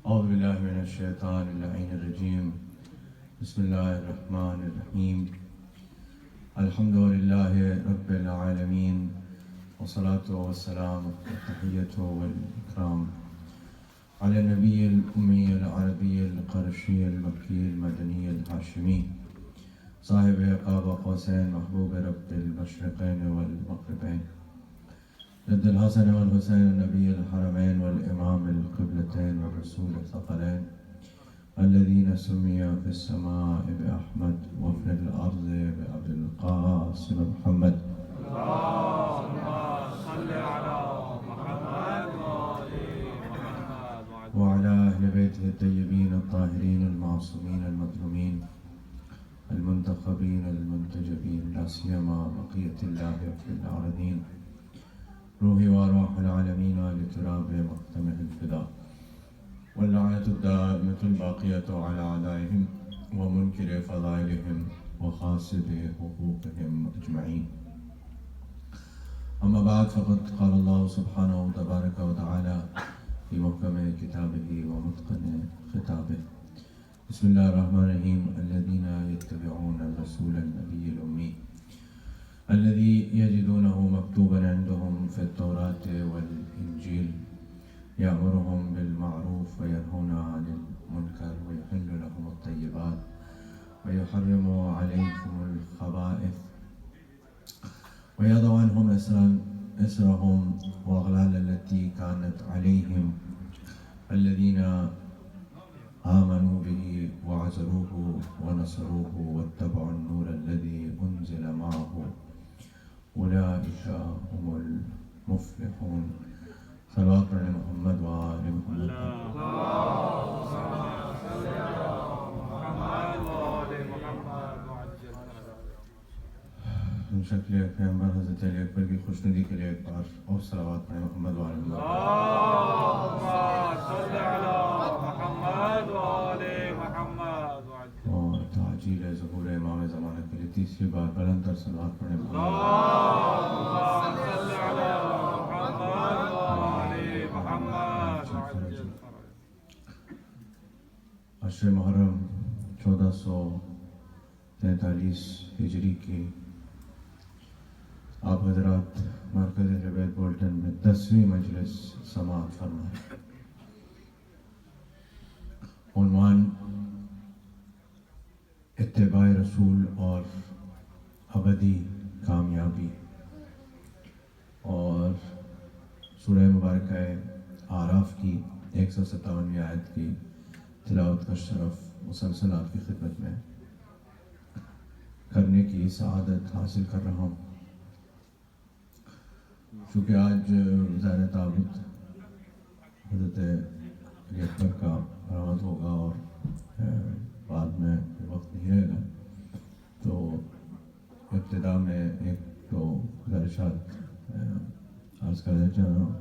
أعوذ بالله من الشيطان اللعين الرجيم. بسم الله الرحمن الرحيم. الحمد لله رب العالمين، والصلاة والسلام والتحية والإكرام على النبي الأمي العربي القرشي المكي المدني الهاشمي صاحب قاب قوسين محبوب رب المشرقين والمغربين، جد الحسن والحسين النبي الحرمين والإمام القبلتين والرسول الثقلين الذين سمي في السماء بأحمد وفي الأرض بأبي القاسم محمد. اللهم صل على محمد وآل محمد وعلى أهل بيته الطيبين الطاهرين المعصومين المظلومين المنتخبين المنتجبين، لا سيما بقية الله في الأرضين، روحي وأرواح العالمين لتراب مقدمه الفداء، واللعنة الدائمة الباقية على أعدائهم ومنكر فضائلهم وخاسر حقوقهم أجمعين. أما بعد، فقد قال الله سبحانه تبارك وتعالى في محكم كتابه ومتقن خطابه: بسم الله الرحمن الرحيم. الذين يتبعون الرسول النبي الأمي الذي يجدونه مكتوبا عندهم في التوراة والإنجيل يأمرهم بالمعروف وينهون عن المنكر ويحل لهم الطيبات ويحرم عليكم الخبائث ويضع عنهم إسرهم وأغلال التي كانت عليهم الذين آمنوا به وعزروه ونصروه واتبعوا النور الذي أنزل معه أولئك هم المفلحون. صلوات على محمد وآل محمد. شکل پیغمبر حضرت علی اکبر کی خوشنودی کے لیے ایک بار اور صلوات پڑھیں محمد وآل محمد. اور تعجیل ظہور امام زمانہ کے لیے تیسری بار بلند تر صلوات پڑھیں محمد. عشر محرم 1443 ہجری کی آپ حضرات مرکز اہل بیت بولٹن میں 10ویں مجلس سماعت فرمائے. عنوان اتباع رسول اور ابدی کامیابی، اور سورہ مبارکہ اعراف کی 157ویں آیت کی تلاوت کا شرف مسلسل آپ کی خدمت میں کرنے کی سعادت حاصل کر رہا ہوں. چونکہ آج ظاہر تعبد حضرت علی اکبر کا برآمد ہوگا اور بعد میں وقت نہیں رہے گا، تو ابتدا میں ایک تو گزارشات عرض کرنا چاہ رہا ہوں.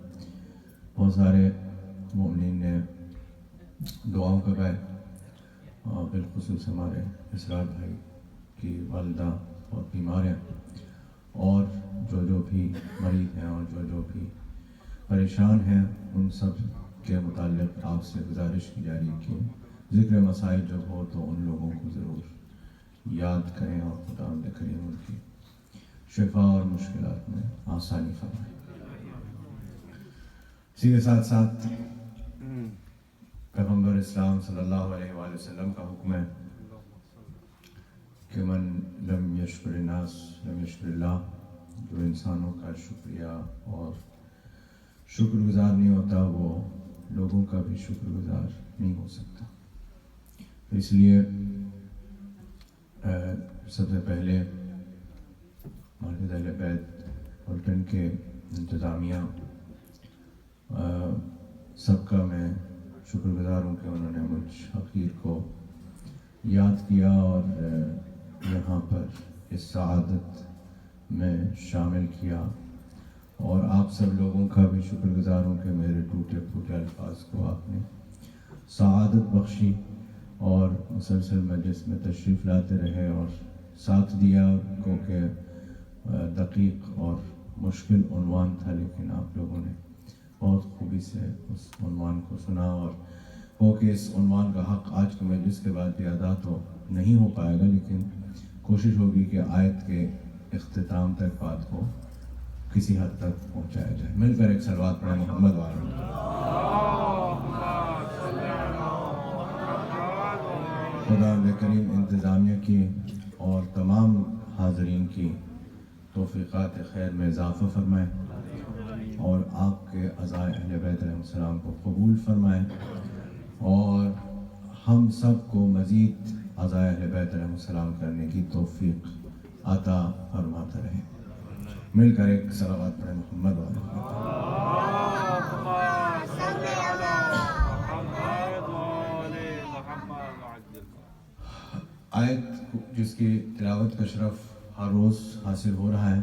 بہت سارے مومنین نے دعاؤں کا گائے، بالخصوص ہمارے اسرار بھائی کی والدہ بہت بیمار ہیں، اور جو بھی مریض ہیں اور جو بھی پریشان ہیں، ان سب کے متعلق آپ سے گزارش کی جا رہی ہے کہ ذکر مسائل جب ہو تو ان لوگوں کو ضرور یاد کریں اور خدا کریم ان کی شفا اور مشکلات میں آسانی فرمائیں. اسی کے ساتھ ساتھ پیغمبر اسلام صلی اللہ علیہ وآلہ وسلم کا حکم ہے کہ من لم یشکر الناس لم یشکر اللہ، جو انسانوں کا شکریہ اور شکر گزار نہیں ہوتا وہ لوگوں کا بھی شکر گزار نہیں ہو سکتا. اس لیے سب سے پہلے مرکز اہل بیت بولٹن کے انتظامیہ سب کا میں شکر گزار ہوں کہ انہوں نے مجھ حقیر کو یاد کیا اور یہاں پر اس سعادت میں شامل کیا، اور آپ سب لوگوں کا بھی شکر گزار ہوں کہ میرے ٹوٹے پھوٹے الفاظ کو آپ نے سعادت بخشی اور مسلسل مجلس میں تشریف لاتے رہے اور ساتھ دیا کو کہ دقیق اور مشکل عنوان تھا، لیکن آپ لوگوں نے بہت خوبی سے اس عنوان کو سنا اور ہو کہ اس عنوان کا حق آج کے مجلس کے بعد بھی ادا تو نہیں ہو پائے گا، لیکن کوشش ہوگی کہ آیت کے اختتام تک بات کو کسی حد تک پہنچایا جائے۔ مل کر ایک صلوات پڑھیں محمد خدا کریم انتظامیہ کی اور تمام حاضرین کی توفیقات خیر میں اضافہ فرمائے اور آپ کے عزائے اہل بیت علیہ السلام کو قبول فرمائے اور ہم سب کو مزید عزائے اہل بیت علیہ السلام کرنے کی توفیق عطا فرماتا رہے۔ مل کر ایک صلوات پڑھیں محمد آیت جس کی تلاوت کا شرف ہر روز حاصل ہو رہا ہے،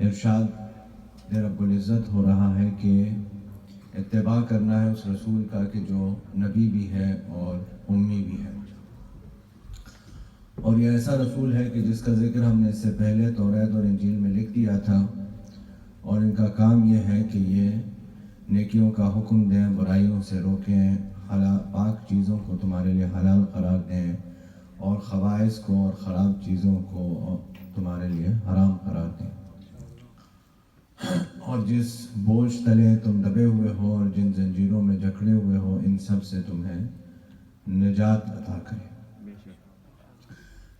ارشاد رب العزت ہو رہا ہے کہ اتباع کرنا ہے اس رسول کا کہ جو نبی بھی ہے اور امی بھی ہے، اور یہ ایسا رسول ہے کہ جس کا ذکر ہم نے اس سے پہلے توریت اور انجیل میں لکھ دیا تھا، اور ان کا کام یہ ہے کہ یہ نیکیوں کا حکم دیں، برائیوں سے روکیں، پاک چیزوں کو تمہارے لیے حلال قرار دیں اور خبائث کو اور خراب چیزوں کو تمہارے لیے حرام قرار دیں، اور جس بوجھ تلے تم دبے ہوئے ہو اور جن زنجیروں میں جکڑے ہوئے ہو ان سب سے تمہیں نجات عطا کرے۔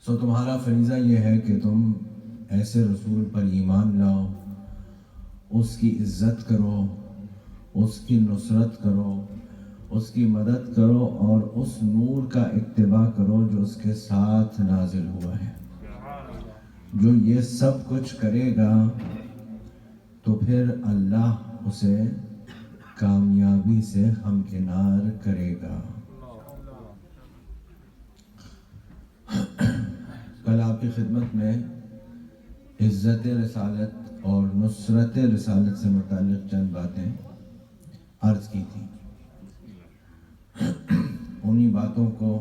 سو تمہارا فریضہ یہ ہے کہ تم ایسے رسول پر ایمان لاؤ، اس کی عزت کرو، اس کی نصرت کرو، اس کی مدد کرو اور اس نور کا اتباع کرو جو اس کے ساتھ نازل ہوا ہے۔ جو یہ سب کچھ کرے گا تو پھر اللہ اسے کامیابی سے ہمکنار کرے گا۔ کل آپ کی خدمت میں عزت رسالت اور نصرت رسالت سے متعلق چند باتیں عرض کی تھیں۔ انہی باتوں کو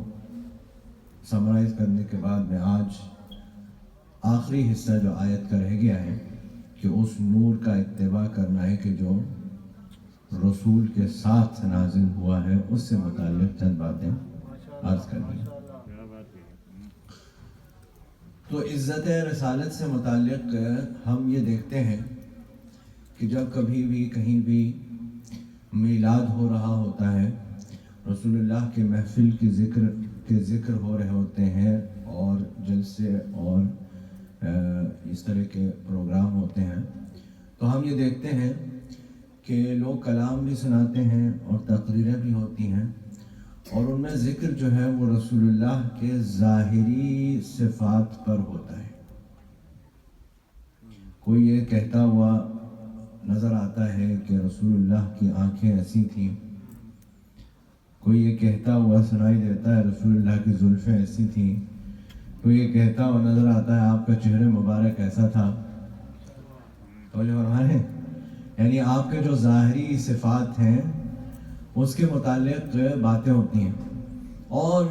سمرائز کرنے کے بعد میں آج آخری حصہ جو آیت کا رہ گیا ہے کہ اس نور کا اتباع کرنا ہے کہ جو رسول کے ساتھ نازل ہوا ہے، اس سے متعلق چند باتیں عرض کرنی ہیں۔ تو عزت رسالت سے متعلق ہم یہ دیکھتے ہیں کہ جب کبھی بھی کہیں بھی میلاد ہو رہا ہوتا ہے، رسول اللہ کے محفل کے ذکر ہو رہے ہوتے ہیں اور جلسے اور اس طرح کے پروگرام ہوتے ہیں، تو ہم یہ دیکھتے ہیں کہ لوگ کلام بھی سناتے ہیں اور تقریریں بھی ہوتی ہیں، اور ان میں ذکر جو ہے وہ رسول اللہ کے ظاہری صفات پر ہوتا ہے۔ کوئی یہ کہتا ہوا نظر آتا ہے کہ رسول اللہ کی آنکھیں ایسی تھیں، کوئی یہ کہتا ہوا سنائی دیتا ہے رسول اللہ کی زلفیں ایسی تھیں، کوئی یہ کہتا ہوا نظر آتا ہے آپ کا چہرہ مبارک ایسا تھا۔ تو جو فرمائے یعنی آپ کے جو ظاہری صفات ہیں اس کے متعلق باتیں ہوتی ہیں، اور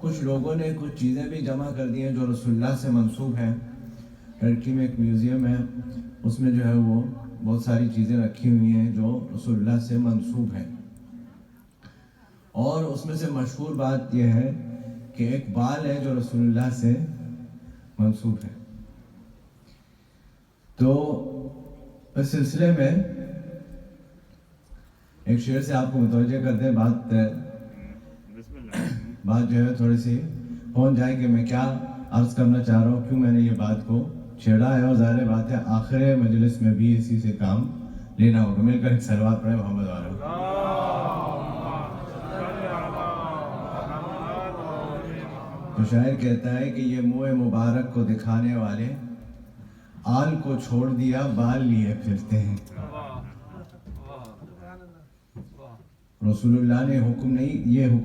کچھ لوگوں نے کچھ چیزیں بھی جمع کر دی ہیں جو رسول اللہ سے منسوب ہیں۔ ٹرکی میں ایک میوزیم ہے، اس میں جو ہے وہ بہت ساری چیزیں رکھی ہوئی ہیں جو رسول اللہ سے منسوب ہیں، اور اس میں سے مشہور بات یہ ہے کہ ایک بال ہے جو رسول اللہ سے منسوب ہے۔ تو اس سلسلے میں ایک شعر سے آپ کو متوجہ کرتے ہیں، بات جو ہے تھوڑی سی پہنچ جائے کہ میں کیا عرض کرنا چاہ رہا ہوں، کیوں میں نے یہ بات کو چھیڑا ہے، اور ظاہر بات ہے آخر مجلس میں بھی اسی سے کام لینا ہوگا۔ مل کر ایک صلوات پڑھیں محمد والا۔ تو شاعر کہتا ہے کہ یہ منہ مبارک کو دکھانے والے آل کو چھوڑ دیا بال لیے پھرتے ہیں۔ رسول اللہ نے یہ حکم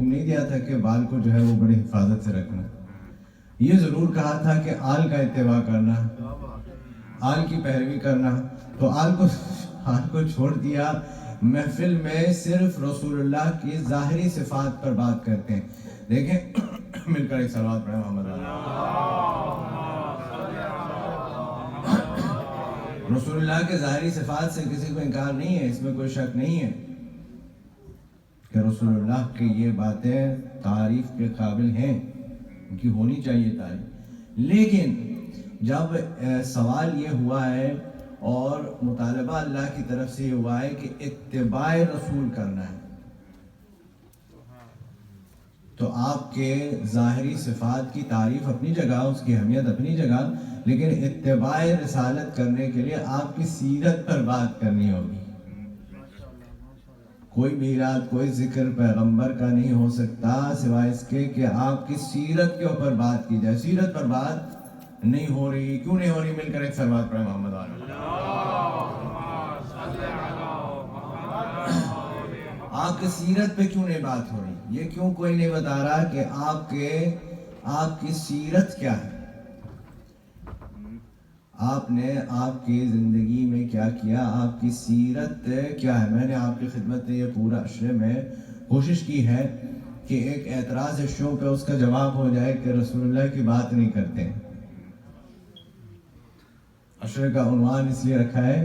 نہیں دیا تھا کہ بال کو جو ہے وہ بڑی حفاظت سے رکھنا، یہ ضرور کہا تھا کہ آل کا اتباع کرنا، آل کی پیروی کرنا۔ تو آل کو چھوڑ دیا، محفل میں صرف رسول اللہ کی ظاہری صفات پر بات کرتے ہیں۔ دیکھیں مل کر ایک صلوات پڑھیں محمد رسول اللہ کے ظاہری صفات سے کسی کو انکار نہیں ہے، اس میں کوئی شک نہیں ہے، کہ رسول اللہ کی یہ باتیں تعریف کے قابل ہیں، ان کی ہونی چاہیے تعریف. لیکن جب سوال یہ ہوا ہے اور مطالبہ اللہ کی طرف سے یہ ہوا ہے کہ اتباع رسول کرنا ہے، تو آپ کے ظاہری صفات کی تعریف اپنی جگہ، اس کی اہمیت اپنی جگہ، لیکن اتباع رسالت کرنے کے لیے آپ کی سیرت پر بات کرنی ہوگی. کوئی میلاد، کوئی ذکر پیغمبر کا نہیں ہو سکتا سوائے اس کے کہ آپ کی سیرت کے اوپر بات کی جائے. سیرت پر بات نہیں ہو رہی، کیوں نہیں ہو رہی؟ مل کر ایک سلوات پڑھیں محمد علیہ. آپ کی سیرت پہ کیوں نہیں بات ہو رہی؟ یہ کیوں کوئی نہیں بتا رہا کہ آپ کی سیرت کیا ہے، آپ نے آپ کی زندگی میں کیا کیا، آپ کی سیرت کیا ہے. میں نے آپ کی خدمت میں یہ پورا عشرے میں کوشش کی ہے کہ ایک اعتراض عشروں پہ اس کا جواب ہو جائے کہ رسول اللہ کی بات نہیں کرتے. عشرے کا عنوان اس لیے رکھا ہے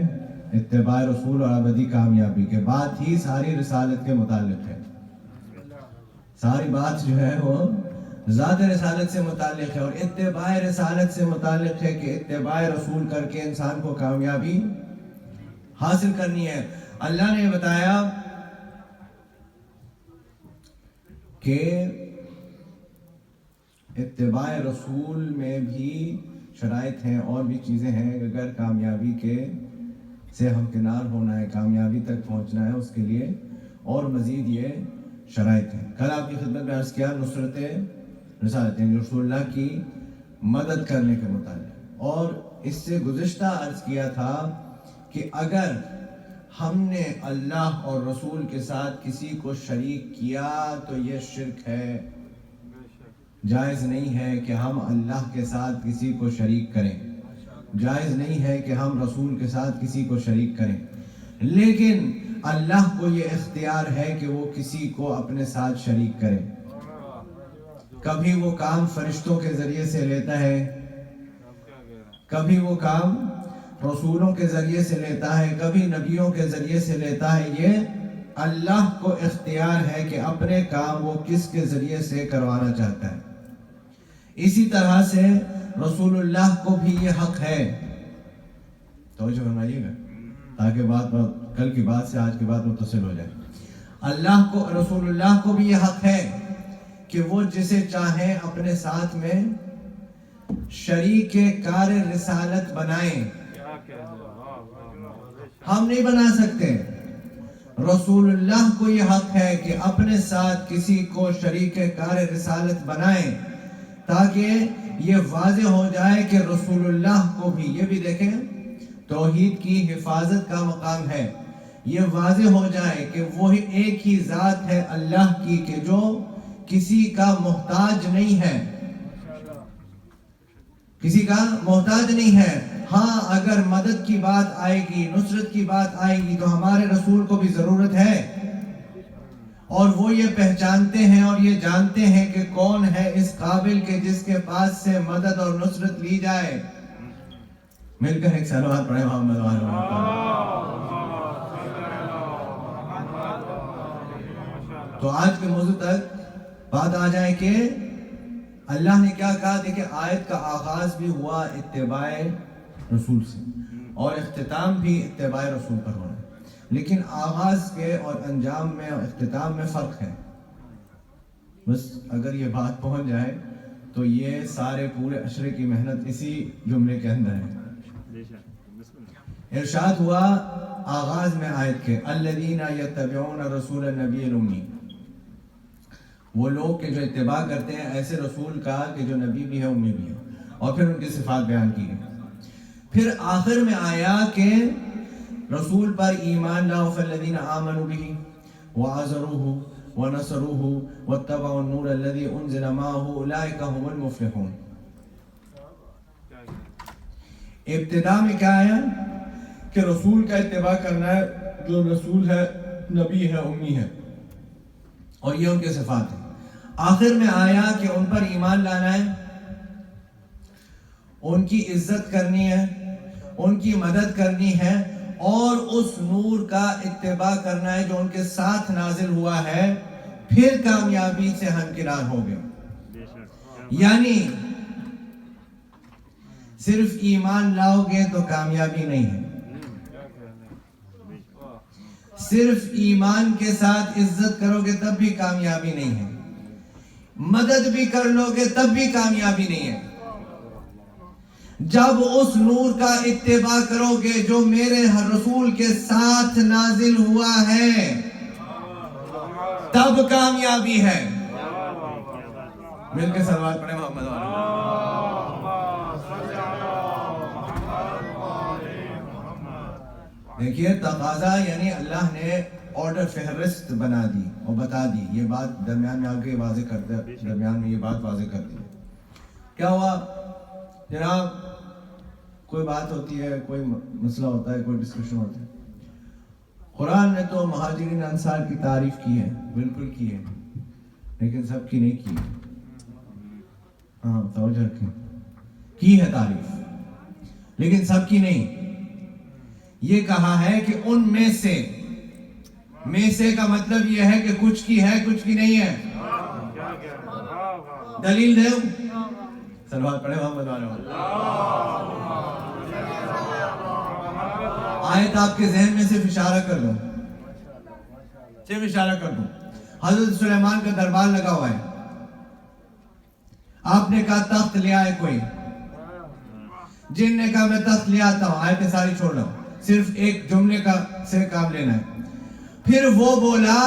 اتباع رسول اور ابدی کامیابی، کے بات ہی ساری رسالت کے متعلق ہے. ساری بات جو ہے وہ ذات رسالت سے متعلق ہے اور اتباع رسالت سے متعلق ہے کہ اتباع رسول کر کے انسان کو کامیابی حاصل کرنی ہے. اللہ نے بتایا کہ اتباع رسول میں بھی شرائط ہیں اور بھی چیزیں ہیں. اگر کامیابی سے ہمکنار ہونا ہے، کامیابی تک پہنچنا ہے، اس کے لیے اور مزید یہ شرائط ہیں. کل آپ کی خدمت میں عرض کیا نصرت رسالت، یعنی رسول اللہ کی مدد کرنے کے متعلق، اور اس سے گزشتہ عرض کیا تھا کہ اگر ہم نے اللہ اور رسول کے ساتھ کسی کو شریک کیا تو یہ شرک ہے. جائز نہیں ہے کہ ہم اللہ کے ساتھ کسی کو شریک کریں، جائز نہیں ہے کہ ہم رسول کے ساتھ کسی کو شریک کریں. لیکن اللہ کو یہ اختیار ہے کہ وہ کسی کو اپنے ساتھ شریک کرے. کبھی وہ کام فرشتوں کے ذریعے سے لیتا ہے، کبھی وہ کام رسولوں کے ذریعے سے لیتا ہے، کبھی نبیوں کے ذریعے سے لیتا ہے. یہ اللہ کو اختیار ہے کہ اپنے کام وہ کس کے ذریعے سے کروانا چاہتا ہے. اسی طرح سے رسول اللہ کو بھی یہ حق ہے. توجہ فرمائیے گا تاکہ کل کی بات سے آج کی بات متصل ہو جائے. اللہ کو، رسول اللہ کو بھی یہ حق ہے کہ وہ جسے چاہیں اپنے ساتھ میں شریک کار رسالت بنائیں. ہم نہیں بنا سکتے. رسول اللہ کو یہ حق ہے کہ اپنے ساتھ کسی کو شریک کار رسالت بنائیں تاکہ یہ واضح ہو جائے کہ رسول اللہ کو بھی، یہ بھی دیکھیں توحید کی حفاظت کا مقام ہے، یہ واضح ہو جائے کہ وہی ایک ہی ذات ہے اللہ کی کہ جو کسی کا محتاج نہیں ہے، کسی کا محتاج نہیں ہے. ہاں اگر مدد کی بات آئے گی، نصرت کی بات آئے گی تو ہمارے رسول کو بھی ضرورت ہے، اور وہ یہ پہچانتے ہیں اور یہ جانتے ہیں کہ کون ہے اس قابل کے جس کے پاس سے مدد اور نصرت لی جائے. مل کر ایک صلوات پڑھیں محمد وعلیہ تو آج کے موضوع تک بات آ جائے کہ اللہ نے کیا کہا. دیکھیں آیت کا آغاز بھی ہوا اتباع رسول سے اور اختتام بھی اتباع رسول پر ہونا ہے، لیکن آغاز کے اور انجام میں اور اختتام میں فرق ہے. بس اگر یہ بات پہنچ جائے تو یہ سارے پورے عشرے کی محنت اسی جملے کے اندر ہے. ارشاد ہوا آغاز میں آیت کے الذین یتبعون رسول النبی الامی، وہ لوگ کہ جو اتباع کرتے ہیں ایسے رسول کا کہ جو نبی بھی ہے امی بھی ہے، اور پھر ان کی صفات بیان کی گئی. پھر آخر میں آیا کہ رسول پر ایمان لاؤ فالذین آمنوا بہ وعزروہ ونصروہ واتبعوا النور الذی انزل معہ اولئک هم المفلحون. ابتدا میں کیا آیا کہ رسول کا اتباع کرنا ہے، جو رسول ہے نبی ہے امی ہے، اور یہ ان کے صفات ہیں. آخر میں آیا کہ ان پر ایمان لانا ہے، ان کی عزت کرنی ہے، ان کی مدد کرنی ہے، اور اس نور کا اتباع کرنا ہے جو ان کے ساتھ نازل ہوا ہے، پھر کامیابی سے ہمکنار ہو گئے۔ یعنی صرف ایمان لاؤ گے تو کامیابی نہیں ہے، صرف ایمان کے ساتھ عزت کرو گے تب بھی کامیابی نہیں ہے، مدد بھی کر لو گے تب بھی کامیابی نہیں ہے۔ جب اس نور کا اتباع کرو گے جو میرے رسول کے ساتھ نازل ہوا ہے تب کامیابی ہے۔ مل کے صلوات پڑھیں محمد دیکھیے تقاضا، یعنی اللہ نے آرڈر فہرست بنا دی اور بتا دی، یہ بات درمیان میں آگے واضح کر دی، درمیان میں یہ بات واضح کر دی۔ کیا ہوا جناب؟ کوئی بات ہوتی ہے، کوئی مسئلہ ہوتا ہے، کوئی ڈسکشن ہوتا ہے، قرآن نے تو مہاجرین انصار کی تعریف کی ہے، بالکل کی ہے، لیکن سب کی نہیں کی ہے۔ ہاں توجہ رکھیں، کی ہے تعریف لیکن سب کی نہیں۔ یہ کہا ہے کہ ان میں سے کا مطلب یہ ہے کہ کچھ کی ہے کچھ کی نہیں ہے۔ دلیل دے، صلوات پڑھے محمد علیہ۔ آیت آپ کے ذہن میں صرف اشارہ کر دوں، صرف اشارہ کر دوں۔ حضرت سلیمان کا دربار لگا ہوا ہے، آپ نے کہا تخت لے آئے کوئی، جن نے کہا میں تخت لے آتا ہوں، آیتیں ساری چھوڑ رہا ہوں، صرف ایک جملے کا سے کام لینا ہے۔ پھر وہ بولا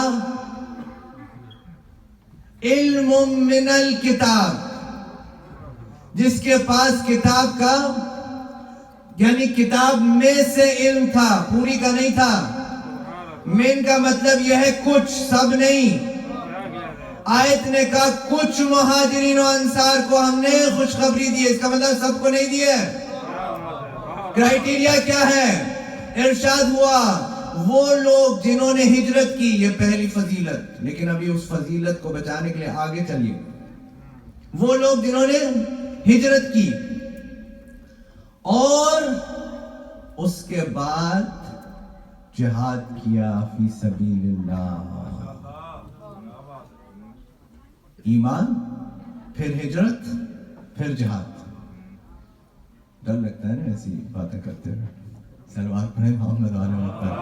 علم من الکتاب، جس کے پاس کتاب کا یعنی کتاب میں سے علم تھا، پوری کا نہیں تھا۔ من کا مطلب یہ ہے کچھ، سب نہیں۔ آیت نے کہا کچھ مہاجرین و انصار کو ہم نے خوشخبری دی، اس کا مطلب سب کو نہیں دی ہے۔ کرائیٹیریا کیا ہے؟ ارشاد ہوا وہ لوگ جنہوں نے ہجرت کی، یہ پہلی فضیلت، لیکن ابھی اس فضیلت کو بچانے کے لیے آگے چلیے۔ وہ لوگ جنہوں نے ہجرت کی اور اس کے بعد جہاد کیا فی سبیل اللہ، ایمان پھر ہجرت پھر جہاد۔ ڈر لگتا ہے نا ایسی باتیں کرتے ہوئے؟ صلوات پڑھیں محمد علیہ وسلم۔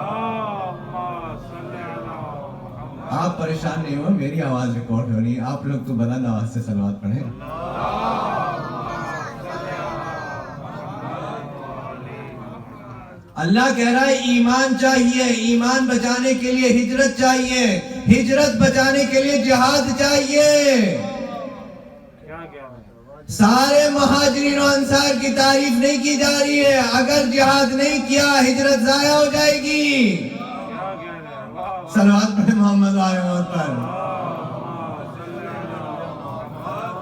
آپ پریشان نہیں ہو، میری آواز ریکارڈ ہو رہی ہے، آپ لوگ تو بلند آواز سے صلوات پڑھیں۔ اللہ کہہ رہا ہے ایمان چاہیے، ایمان بچانے کے لیے ہجرت چاہیے، ہجرت بچانے کے لیے جہاد چاہیے۔ سارے مہاجرین و انصار کی تعریف نہیں کی جا رہی ہے، اگر جہاد نہیں کیا ہجرت ضائع ہو جائے گی۔ صلوات پڑھیں محمد علیہ وسلم۔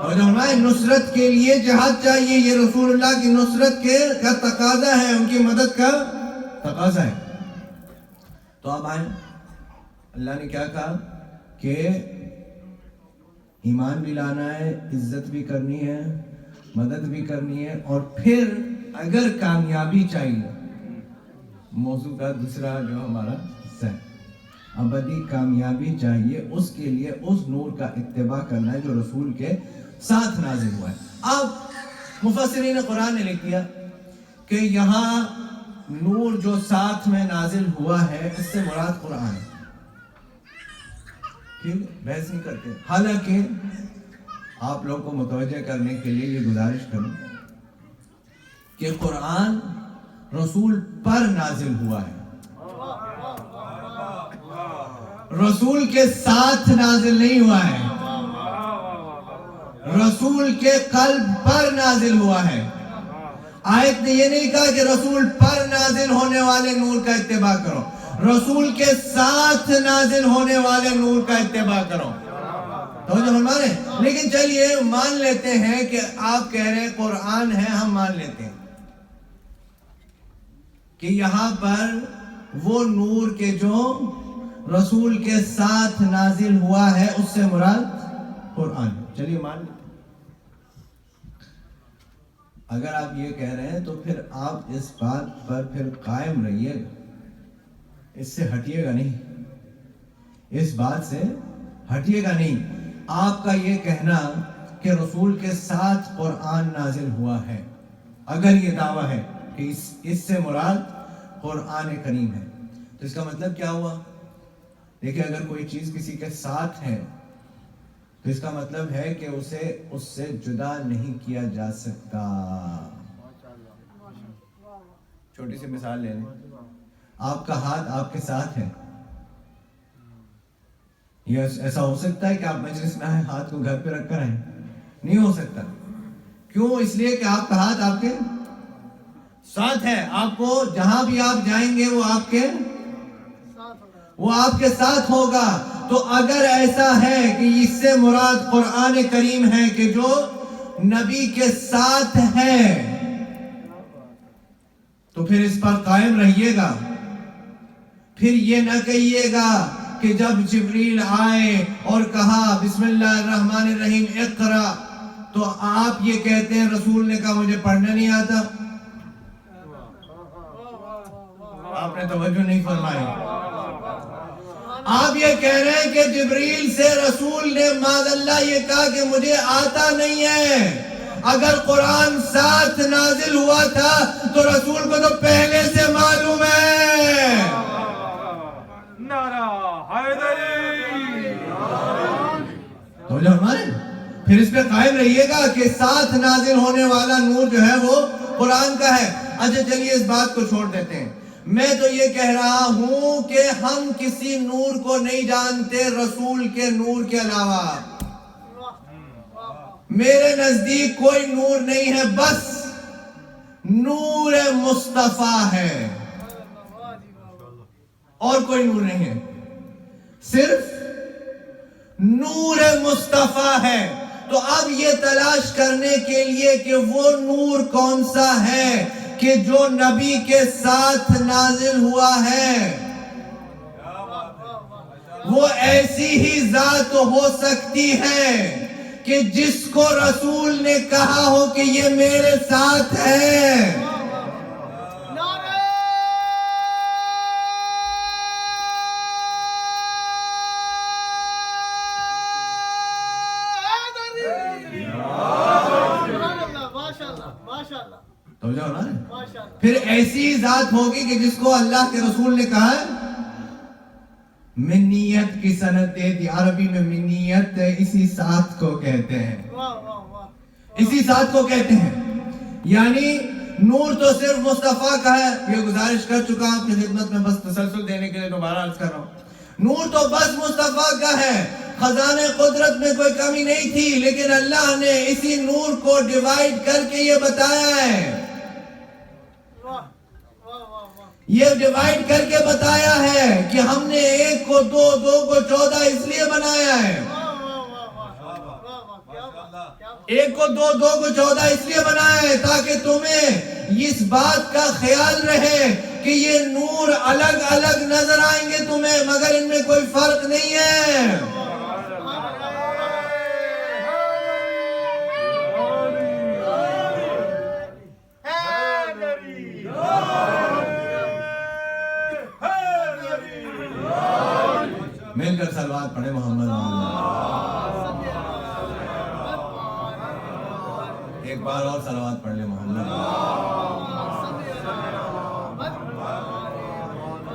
اور جو ہمارے نصرت کے لیے جہاد چاہیے، یہ رسول اللہ کی نصرت کا تقاضا ہے، ان کی مدد کا تقاضا ہے۔ تو اب آئیں، اللہ نے کیا کہا کہ ایمان بھی لانا ہے، عزت بھی کرنی ہے، مدد بھی کرنی ہے، اور پھر اگر کامیابی چاہیے، موضوع کا دوسرا جو ہمارا حصہ ہے، ابدی کامیابی چاہیے، اس کے لیے اس نور کا اتباع کرنا ہے جو رسول کے ساتھ نازل ہوا ہے۔ اب مفسرین قرآن نے لکھ دیا کہ یہاں نور جو ساتھ میں نازل ہوا ہے اس سے مراد قرآن ہے، بحث نہیں کرتے۔ حالانکہ آپ لوگ کو متوجہ کرنے کے لیے یہ گزارش کروں کہ قرآن رسول پر نازل ہوا ہے، رسول کے ساتھ نازل نہیں ہوا ہے، رسول کے قلب پر نازل ہوا ہے۔ آیت نے یہ نہیں کہا کہ رسول پر نازل ہونے والے نور کا اتباع کرو، رسول کے ساتھ نازل ہونے والے نور کا اتباع کرو۔ تو جو ہمارے، لیکن چلیے مان لیتے ہیں کہ آپ کہہ رہے ہیں قرآن ہے، ہم مان لیتے ہیں کہ یہاں پر وہ نور کے جو رسول کے ساتھ نازل ہوا ہے اس سے مراد قرآن، چلیے مان لیتے ہیں۔ اگر آپ یہ کہہ رہے ہیں تو پھر آپ اس بات پر پھر قائم رہیے اس سے ہٹیے گا نہیں، اس بات سے ہٹیے گا نہیں۔ آپ کا یہ کہنا کہ رسول کے ساتھ قرآن نازل ہوا ہے، اگر یہ دعویٰ ہے کہ اس سے مراد قرآن کریم ہے، تو اس کا مطلب کیا ہوا؟ دیکھیں، اگر کوئی چیز کسی کے ساتھ ہے تو اس کا مطلب ہے کہ اسے اس سے جدا نہیں کیا جا سکتا۔ چھوٹی سی مثال لے لیں، آپ کا ہاتھ آپ کے ساتھ ہے، یہ ایسا ہو سکتا ہے کہ آپ مجلس میں آئیں ہاتھ کو گھر پہ رکھ کر آئیں؟ نہیں ہو سکتا۔ کیوں؟ اس لیے کہ آپ کا ہاتھ آپ کے ساتھ ہے، آپ کو جہاں بھی آپ جائیں گے وہ آپ کے ساتھ ہوگا۔ تو اگر ایسا ہے کہ اس سے مراد قرآن کریم ہے کہ جو نبی کے ساتھ ہے، تو پھر اس پر قائم رہیے گا۔ پھر یہ نہ کہیے گا کہ جب جبریل آئے اور کہا بسم اللہ الرحمن الرحیم اقرا، تو آپ یہ کہتے ہیں رسول نے کہا مجھے پڑھنا نہیں آتا۔ آپ نے توجہ نہیں فرمائی۔ آپ یہ کہہ رہے ہیں کہ جبریل سے رسول نے معاذ اللہ یہ کہا کہ مجھے آتا نہیں ہے۔ اگر قرآن ساتھ نازل ہوا تھا تو رسول کو تو پہلے سے معلوم ہے۔ نعرہ حیدری۔ توجہ ہمارے، پھر اس پہ قائم رہیے گا کہ ساتھ نازل ہونے والا نور جو ہے وہ قرآن کا ہے۔ اچھا چلیے اس بات کو چھوڑ دیتے ہیں۔ میں تو یہ کہہ رہا ہوں کہ ہم کسی نور کو نہیں جانتے رسول کے نور کے علاوہ۔ میرے نزدیک کوئی نور نہیں ہے، بس نور مصطفیٰ ہے، اور کوئی نور نہیں ہے، صرف نور مصطفیٰ ہے۔ تو اب یہ تلاش کرنے کے لیے کہ وہ نور کون سا ہے کہ جو نبی کے ساتھ نازل ہوا ہے، وہ ایسی ہی ذات ہو سکتی ہے کہ جس کو رسول نے کہا ہو کہ یہ میرے ساتھ ہے۔ پھر ایسی ذات ہوگی کہ جس کو اللہ کے رسول نے کہا ہے منیت کی صنعت دے دی۔ عربی میں منیت اسی ساتھ کو کہتے ہیں، اسی ساتھ کو کہتے ہیں۔ یعنی نور تو صرف مصطفیٰ کا ہے، یہ گزارش کر چکا ہوں آپ کی خدمت میں، بس تسلسل دینے کے لیے دوبارہ عرض کر رہا ہوں۔ نور تو بس مصطفیٰ کا ہے، خزانہ قدرت میں کوئی کمی نہیں تھی، لیکن اللہ نے اسی نور کو ڈیوائیڈ کر کے یہ بتایا ہے، یہ ڈیوائیڈ کر کے بتایا ہے کہ ہم نے ایک کو دو، دو کو 14 اس لیے بنایا ہے، ایک کو دو، دو کو 14 اس لیے بنایا ہے تاکہ تمہیں اس بات کا خیال رہے کہ یہ نور الگ الگ نظر آئیں گے تمہیں، مگر ان میں کوئی فرق نہیں ہے۔ مل کر صلوات پڑھے محمد ایک بار اور صلوات پڑھ لے محمد۔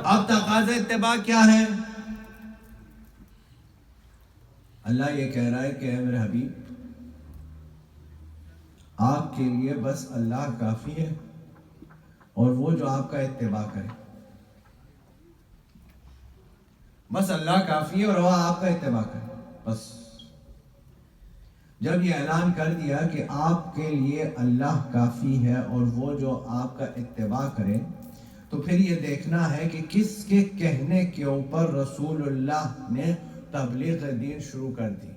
اب تقاضا اتباع کیا ہے؟ اللہ یہ کہہ رہا ہے کہ اے میرے حبیب، آپ کے لیے بس اللہ کافی ہے، اور وہ جو آپ کا اتباع کرے، بس اللہ کافی ہے اور وہ آپ کا اتباع کرے، بس۔ جب یہ اعلان کر دیا کہ آپ کے لیے اللہ کافی ہے اور وہ جو آپ کا اتباع کرے، تو پھر یہ دیکھنا ہے کہ کس کے کہنے کے اوپر رسول اللہ نے تبلیغ دین شروع کر دی۔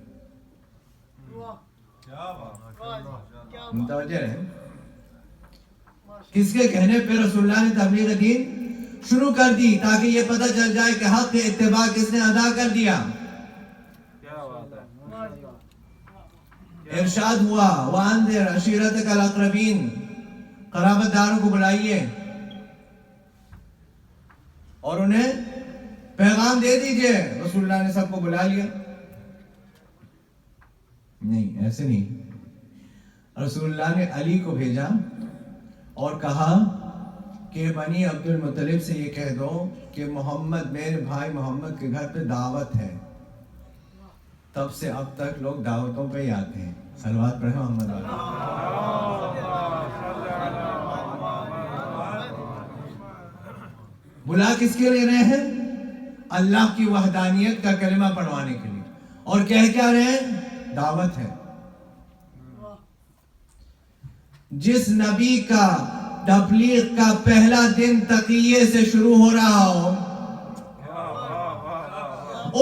متوجہ رہے، کس کے کہنے پہ رسول اللہ نے تبلیغ دین شروع کر دی، تاکہ یہ پتہ چل جائے کہ حق اتباع کس نے ادا کر دیا۔ ارشاد ہوا وَأَنذِرْ عَشِيرَتَكَ الْأَقْرَبِينَ، قرابت داروں کو بلائیے اور انہیں پیغام دے دیجئے. رسول اللہ نے سب کو بلا لیا؟ نہیں، ایسے نہیں. رسول اللہ نے علی کو بھیجا اور کہا کہ بنی عبد المطلب سے یہ کہہ دو کہ محمد، میرے بھائی محمد کے گھر پہ دعوت ہے. تب سے اب تک لوگ دعوتوں پہ ہی آتے ہیں. صلوات پڑھیں محمد علیہ. بلا کس کے لیے رہے ہیں؟ اللہ کی وحدانیت کا کلمہ پڑھوانے کے لیے. اور کہہ کیا رہے ہیں؟ دعوت ہے. جس نبی کا تبلیغ کا پہلا دن تقیے سے شروع ہو رہا ہو،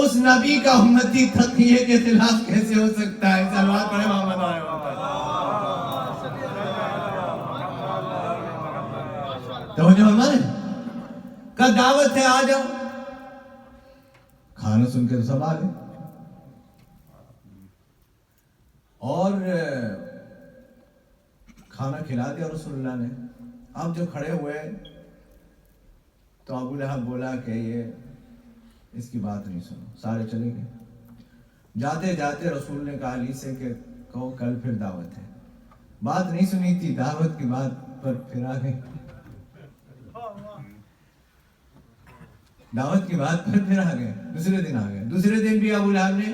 اس نبی کا امتی تقیے کے خلاف کیسے ہو سکتا ہے؟ صلوات پڑھیں محمد علیہ. توجہ ہمارے کا دعوت ہے، آ جاؤ. کھانا سن کے تو سب آ گئے. اور کھانا کھلا دیا رسول اللہ نے. اب جو کھڑے ہوئے تو ابو لہب بولا کہ یہ اس کی بات نہیں سنو. سارے چلے گئے. جاتے جاتے رسول نے کہا علی سے کہ کہو کل پھر دعوت ہے. بات نہیں سنی تھی، دعوت کی بات پر پھر آ گئے. دعوت کی بات پر پھر آ گئے. دوسرے دن آ گئے. دوسرے دن بھی ابو لہب نے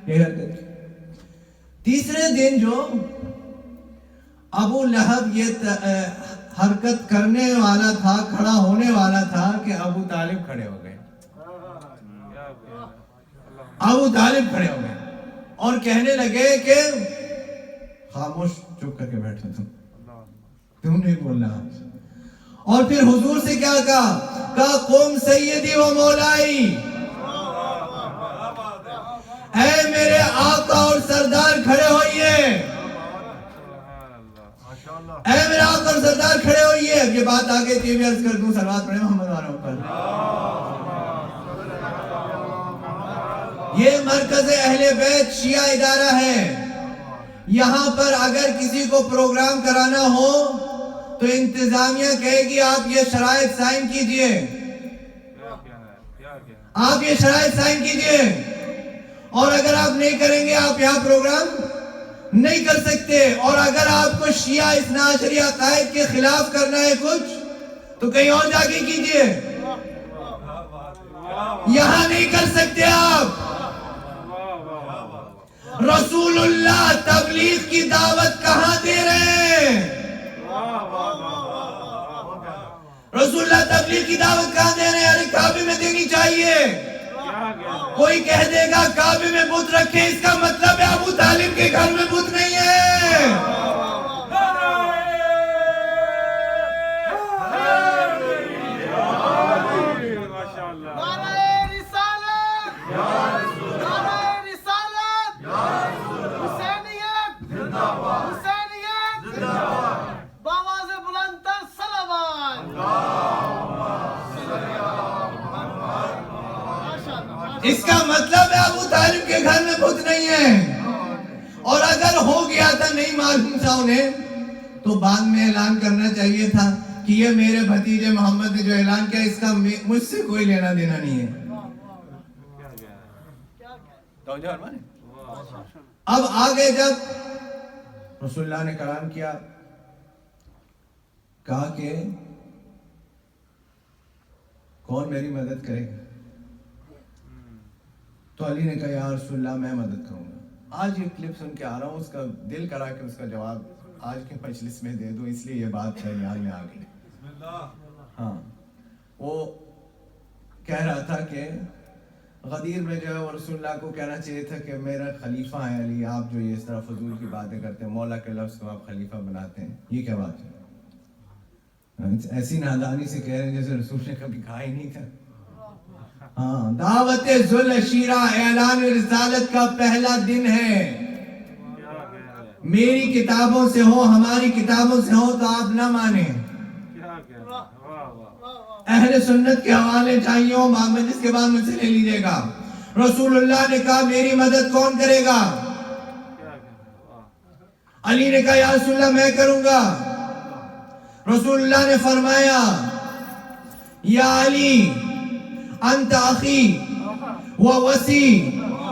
یہ حرکت کی. تیسرے دن جو ابو لہب یہ حرکت کرنے والا تھا، کھڑا ہونے والا تھا کہ ابو طالب کھڑے ہو گئے. ابو طالب کھڑے ہو گئے اور کہنے لگے کہ خاموش، چپ کر کے بیٹھو، تم نہیں بولنا. اور پھر حضور سے کیا کہا قوم سیدی و مولائی، اے میرے آقا اور سردار کھڑے ہوئیے، اے میرے آقا اور سردار کھڑے ہوئیے. اب یہ بات آگے تھی، میں عرض کر دوں. صلوات پڑھیں محمد والوں پر. یہ مرکز اہل بیت شیعہ ادارہ ہے. یہاں پر اگر کسی کو پروگرام کرانا ہو تو انتظامیہ کہے گی آپ یہ شرائط سائن کیجئے، آپ یہ شرائط سائن کیجئے، اور اگر آپ نہیں کریں گے آپ یہاں پروگرام نہیں کر سکتے. اور اگر آپ کو شیعہ اثنا عشری عقائد کے خلاف کرنا ہے کچھ تو کہیں اور جا کے کیجئے، یہاں نہیں کر سکتے آپ. رسول اللہ تبلیغ کی دعوت کہاں دے رہے ہیں؟ رسول اللہ تبلیغ کی دعوت کہاں دے رہے ہیں؟ ارے کعبے میں دینی چاہیے. کوئی کہہ دے گا کعبے میں بت رکھے، اس کا مطلب ہے ابو طالب کے گھر میں بت نہیں ہے. اس کا مطلب ہے ابو طالب کے گھر میں بت نہیں ہے. اور اگر ہو گیا تھا نہیں معلوم تھا انہیں تو بعد میں اعلان کرنا چاہیے تھا کہ یہ میرے بھتیجے محمد نے جو اعلان کیا اس کا مجھ سے کوئی لینا دینا نہیں ہے. اب آگے جب رسول اللہ نے کلام کیا، کہا کہ کون میری مدد کرے گا؟ تو علی نے کہا یا رسول اللہ میں مدد کروں گا. آج یہ کلپ سن کے آ رہا ہوں، اس کا دل کرا کہ اس کا جواب آج کے مجلس میں دے دوں، اس لیے یہ بات یاد میں آ گئی. ہاں، وہ کہہ رہا تھا کہ غدیر میں جو ہے وہ رسول اللہ کو کہنا چاہیے تھا کہ میرا خلیفہ ہے علی، آپ جو یہ اس طرح فضول کی باتیں کرتے ہیں، مولا کے لفظ کو آپ خلیفہ بناتے ہیں، یہ کیا بات ہے؟ ایسی نادانی سے کہہ رہے ہیں جیسے رسول نے کبھی کہا ہی نہیں تھا. ہاں، دعوت ذوالعشیرہ اعلان رسالت کا پہلا دن ہے. میری کتابوں سے ہو، ہماری کتابوں سے ہو تو آپ نہ مانیں. اہل سنت کے حوالے چاہیے ہو، جس کے بعد مجھ سے لے لیجئے گا. رسول اللہ نے کہا میری مدد کون کرے گا؟ علی نے کہا یا رسول اللہ میں کروں گا. رسول اللہ نے فرمایا یا علی انت اخی ووسی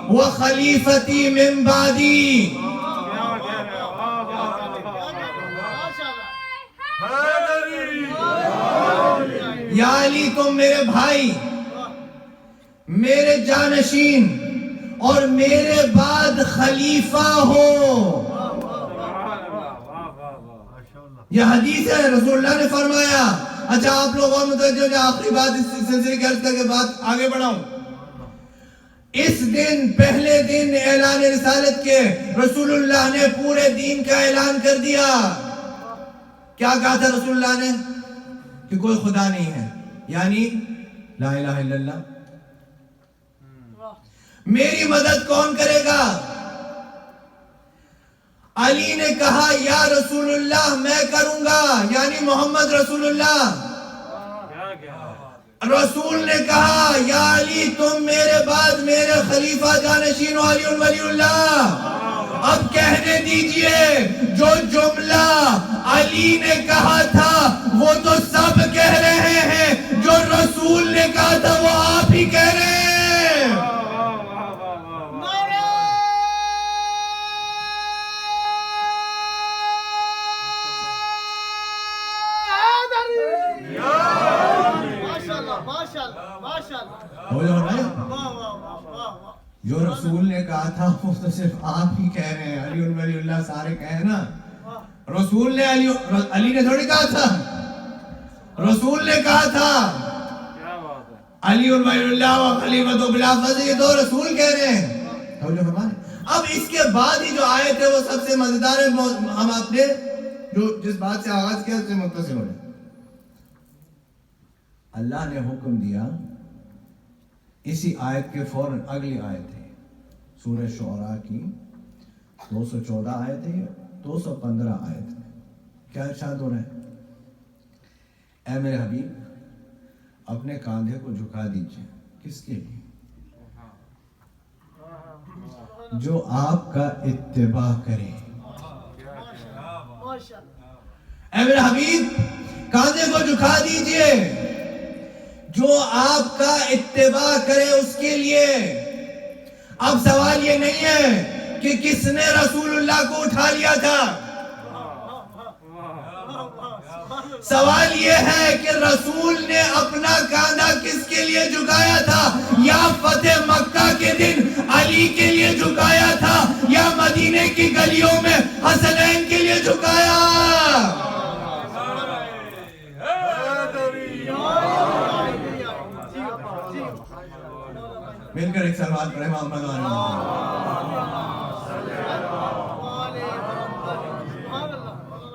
وخلیفتی من بعدی. یا علی تم میرے بھائی، میرے جانشین اور میرے بعد خلیفہ ہو. یہ حدیث ہے، رسول اللہ نے فرمایا. اچھا آپ لوگ اور متوجہ ہو کہ آخری بات اس سلسلے کی عرض کر کے بات آگے بڑھاؤں. اس دن پہلے دن اعلان رسالت کے رسول اللہ نے پورے دین کا اعلان کر دیا. کیا کہا تھا رسول اللہ نے؟ کہ کوئی خدا نہیں ہے، یعنی لا الہ الا اللہ. میری مدد کون کرے گا؟ علی نے کہا یا رسول اللہ میں کروں گا، یعنی محمد رسول اللہ. رسول نے کہا یا علی تم میرے بعد میرے خلیفہ جانشین علی ولی اللہ. اب کہنے دیجئے جو جملہ علی نے کہا تھا وہ تو سب کہہ رہے ہیں، جو رسول نے کہا تھا وہ آپ ہی کہہ رہے ہیں. جو رسول نے کہا تھا وہ تو صرف آپ ہی کہہ رہے ہیں، علی ولی اللہ سارے کہے نا. رسول نے علی نے تھوڑی کہا تھا، رسول نے کہا تھا علی ولی اللہ و خلیفۃ بلا فضل، یہ دو رسول کہہ رہے ہیں. اب اس کے بعد ہی جو آیت ہے وہ سب سے مزیدار ہے. ہم اپنے جو جس بات سے آغاز کیا اس سے متصل ہو جائے. اللہ نے حکم دیا، اسی آیت کے فوراً اگلی آیت ہے سورہ شعراء کی 214 آیت ہے، 215 آیت ہے. کیا ارشاد ہو رہا ہے؟ اے میرے حبیب اپنے کاندھے کو جھکا دیجئے. کس کے لیے؟ جو آپ کا اتباع کرے. اے میرے حبیب کاندھے کو جھکا دیجئے، جو آپ کا اتباع کرے اس کے لیے. اب سوال یہ نہیں ہے کہ کس نے رسول اللہ کو اٹھا لیا تھا، سوال یہ ہے کہ رسول نے اپنا کاندھا کس کے لیے جھکایا تھا؟ یا فتح مکہ کے دن علی کے لیے جھکایا تھا، یا مدینے کی گلیوں میں حسنین کے لیے جھکایا؟ مل کر ایک سلوات پڑھیں محمد علیہ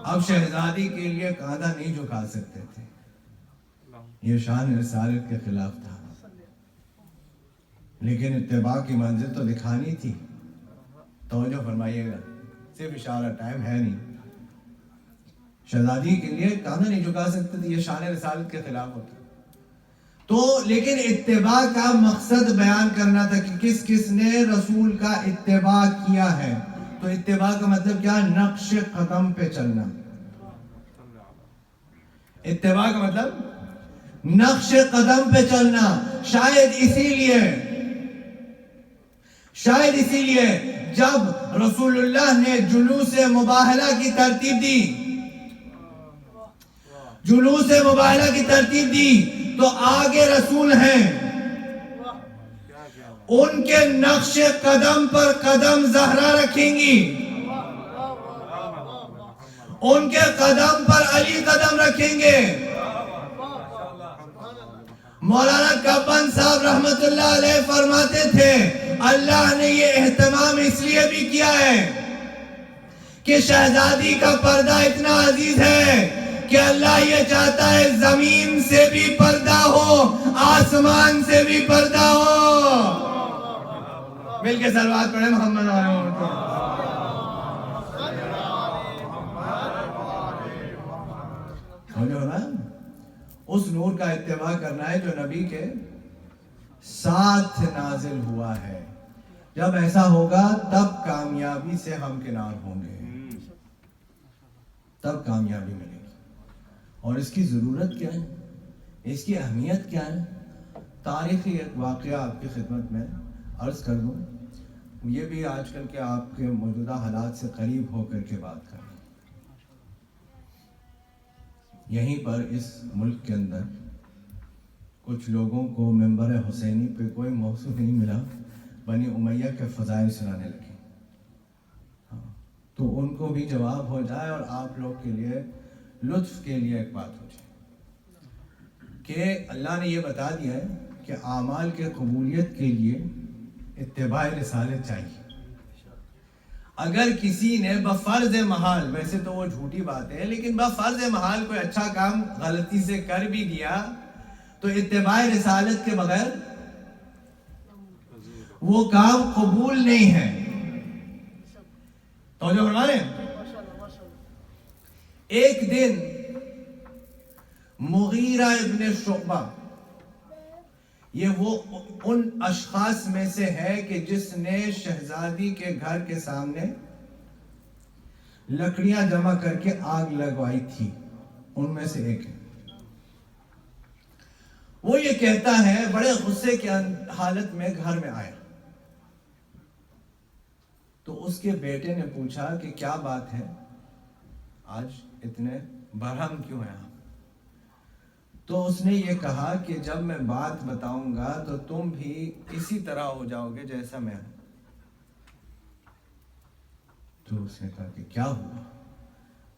اب شہزادی کے لیے کاندھا نہیں جھکا سکتے تھے، یہ شان رسالت کے خلاف تھا. لیکن اتباع کی منزل تو دکھانی تھی. توجہ فرمائیے گا، صرف اشارہ، ٹائم ہے نہیں. شہزادی کے لیے کاندھا نہیں جھکا سکتے تھے، یہ شان رسالت کے خلاف ہوتا. تو لیکن اتباع کا مقصد بیان کرنا تھا کہ کس کس نے رسول کا اتباع کیا ہے. تو اتباع کا مطلب کیا؟ نقش قدم پہ چلنا. اتباع کا مطلب نقش قدم پہ چلنا. شاید اسی لیے جب رسول اللہ نے جلوس مباہلہ کی ترتیب دی تو آگے رسول ہیں، ان کے نقش قدم پر قدم زہرا رکھیں گی، ان کے قدم پر علی قدم رکھیں گے. مولانا کبن صاحب رحمت اللہ علیہ فرماتے تھے اللہ نے یہ اہتمام اس لیے بھی کیا ہے کہ شہزادی کا پردہ اتنا عزیز ہے کہ اللہ یہ چاہتا ہے زمین سے بھی پردہ ہو، آسمان سے بھی پردہ ہو. مل کے صلوات پڑھیں محمد اس نور کا اتباع کرنا ہے جو نبی کے ساتھ نازل ہوا ہے. جب ایسا ہوگا تب کامیابی سے ہم کنار ہوں گے، تب کامیابی ملے گی. اور اس کی ضرورت کیا ہے، اس کی اہمیت کیا ہے؟ تاریخی ایک واقعہ آپ کی خدمت میں عرض کر دوں، یہ بھی آج کل کے آپ کے موجودہ حالات سے قریب ہو کر کے بات کریں۔ یہیں پر اس ملک کے اندر کچھ لوگوں کو ممبر حسینی پہ کوئی موضوع نہیں ملا، بنی امیہ کے فضائل سنانے لگے۔ تو ان کو بھی جواب ہو جائے اور آپ لوگ کے لیے لطف کے لیے ایک بات ہو جائے کہ اللہ نے یہ بتا دیا ہے کہ اعمال کے قبولیت کے لیے اتباع رسالت چاہیے۔ اگر کسی نے بفرض محال، ویسے تو وہ جھوٹی بات ہے لیکن بفرض محال کوئی اچھا کام غلطی سے کر بھی دیا تو اتباع رسالت کے بغیر وہ کام قبول نہیں ہے۔ توجہ فرما رہے ہیں؟ ایک دن مغیرہ ابن شعبہ، یہ وہ ان اشخاص میں سے ہے کہ جس نے شہزادی کے گھر کے سامنے لکڑیاں جمع کر کے آگ لگوائی تھی، ان میں سے ایک ہے۔ وہ یہ کہتا ہے، بڑے غصے کی حالت میں گھر میں آیا تو اس کے بیٹے نے پوچھا کہ کیا بات ہے، آج اتنے برہم کیوں ہیں آپ؟ تو اس نے یہ کہا کہ جب میں بات بتاؤں گا تو تم بھی اسی طرح ہو جاؤ گے جیسا میں ہوں۔ تو اس نے کہا کہ کیا ہوا؟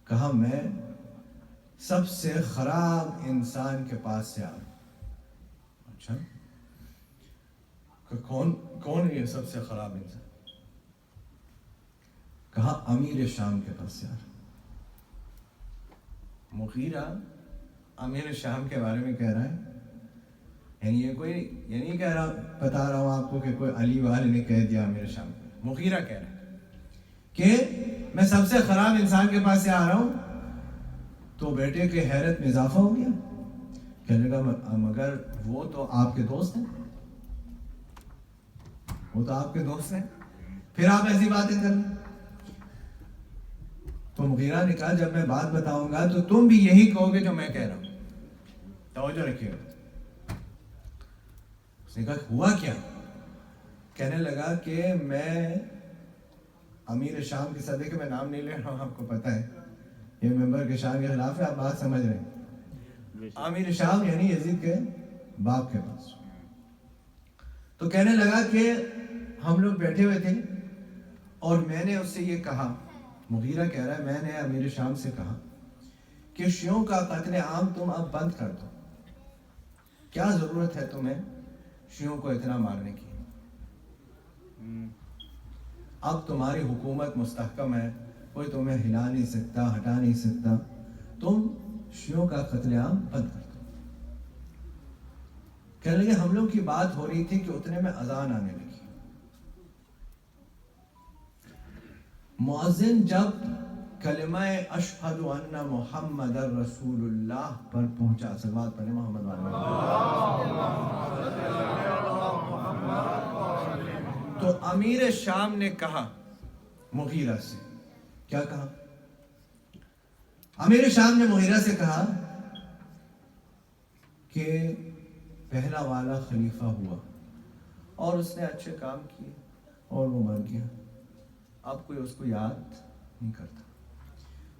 کہا میں سب سے خراب انسان کے پاس سے آ رہا ہوں۔ اچھا، کہ کون ہے یہ سب سے خراب انسان؟ کہا امیر شام کے پاس سے آ رہا ہوں۔ مغیرہ امیر شام کے بارے میں کہہ رہا ہے، یعنی یہ نہیں کہہ رہا، بتا رہا ہوں آپ کو کہ کوئی علی والے نے کہہ دیا امیر شام کو۔ مغیرہ کہہ رہا ہے کہ میں سب سے خراب انسان کے پاس سے آ رہا ہوں۔ تو بیٹے کے حیرت میں اضافہ ہو گیا، کہنے لگا مگر وہ تو آپ کے دوست ہیں، وہ تو آپ کے دوست ہیں، پھر آپ ایسی باتیں کر لیں۔ تو مغیرہ نے کہا جب میں بات بتاؤں گا تو تم بھی یہی کہو گے جو میں کہہ رہا ہوں، توجہ رکھیے گا۔ اس نے کہا ہوا کیا؟ کہنے لگا کہ میں امیر شام کے صدقے کے، میں نام نہیں لے رہا ہوں، آپ کو پتہ ہے یہ ممبر کے شام کے خلاف ہے، آپ بات سمجھ رہے ہیں۔ امیر شام یعنی یزید کے باپ کے پاس۔ تو کہنے لگا کہ ہم لوگ بیٹھے ہوئے تھے اور میں نے اس سے یہ کہا، مغیرہ کہہ رہا ہے میں نے امیر شام سے کہا کہ شیعوں کا قتل عام تم اب بند کر دو، کیا ضرورت ہے تمہیں شیعوں کو اتنا مارنے کی؟ اب تمہاری حکومت مستحکم ہے، کوئی تمہیں ہلا نہیں سکتا، ہٹا نہیں سکتا، تم شیعوں کا قتل عام بند کر دو۔ کہنے لگے ہم لوگ کی بات ہو رہی تھی کہ اتنے میں اذان آنے لگی۔ مؤذن جب کلمہ اشہد ان محمد رسول اللہ پر پہنچا، سلوات پڑھیں محمد والا، تو امیر شام نے کہا مغیرہ سے، کیا کہا؟ امیر شام نے مغیرہ سے کہا کہ پہلا والا خلیفہ ہوا اور اس نے اچھے کام کیے اور وہ مر گیا، اب کوئی اس کو یاد نہیں کرتا۔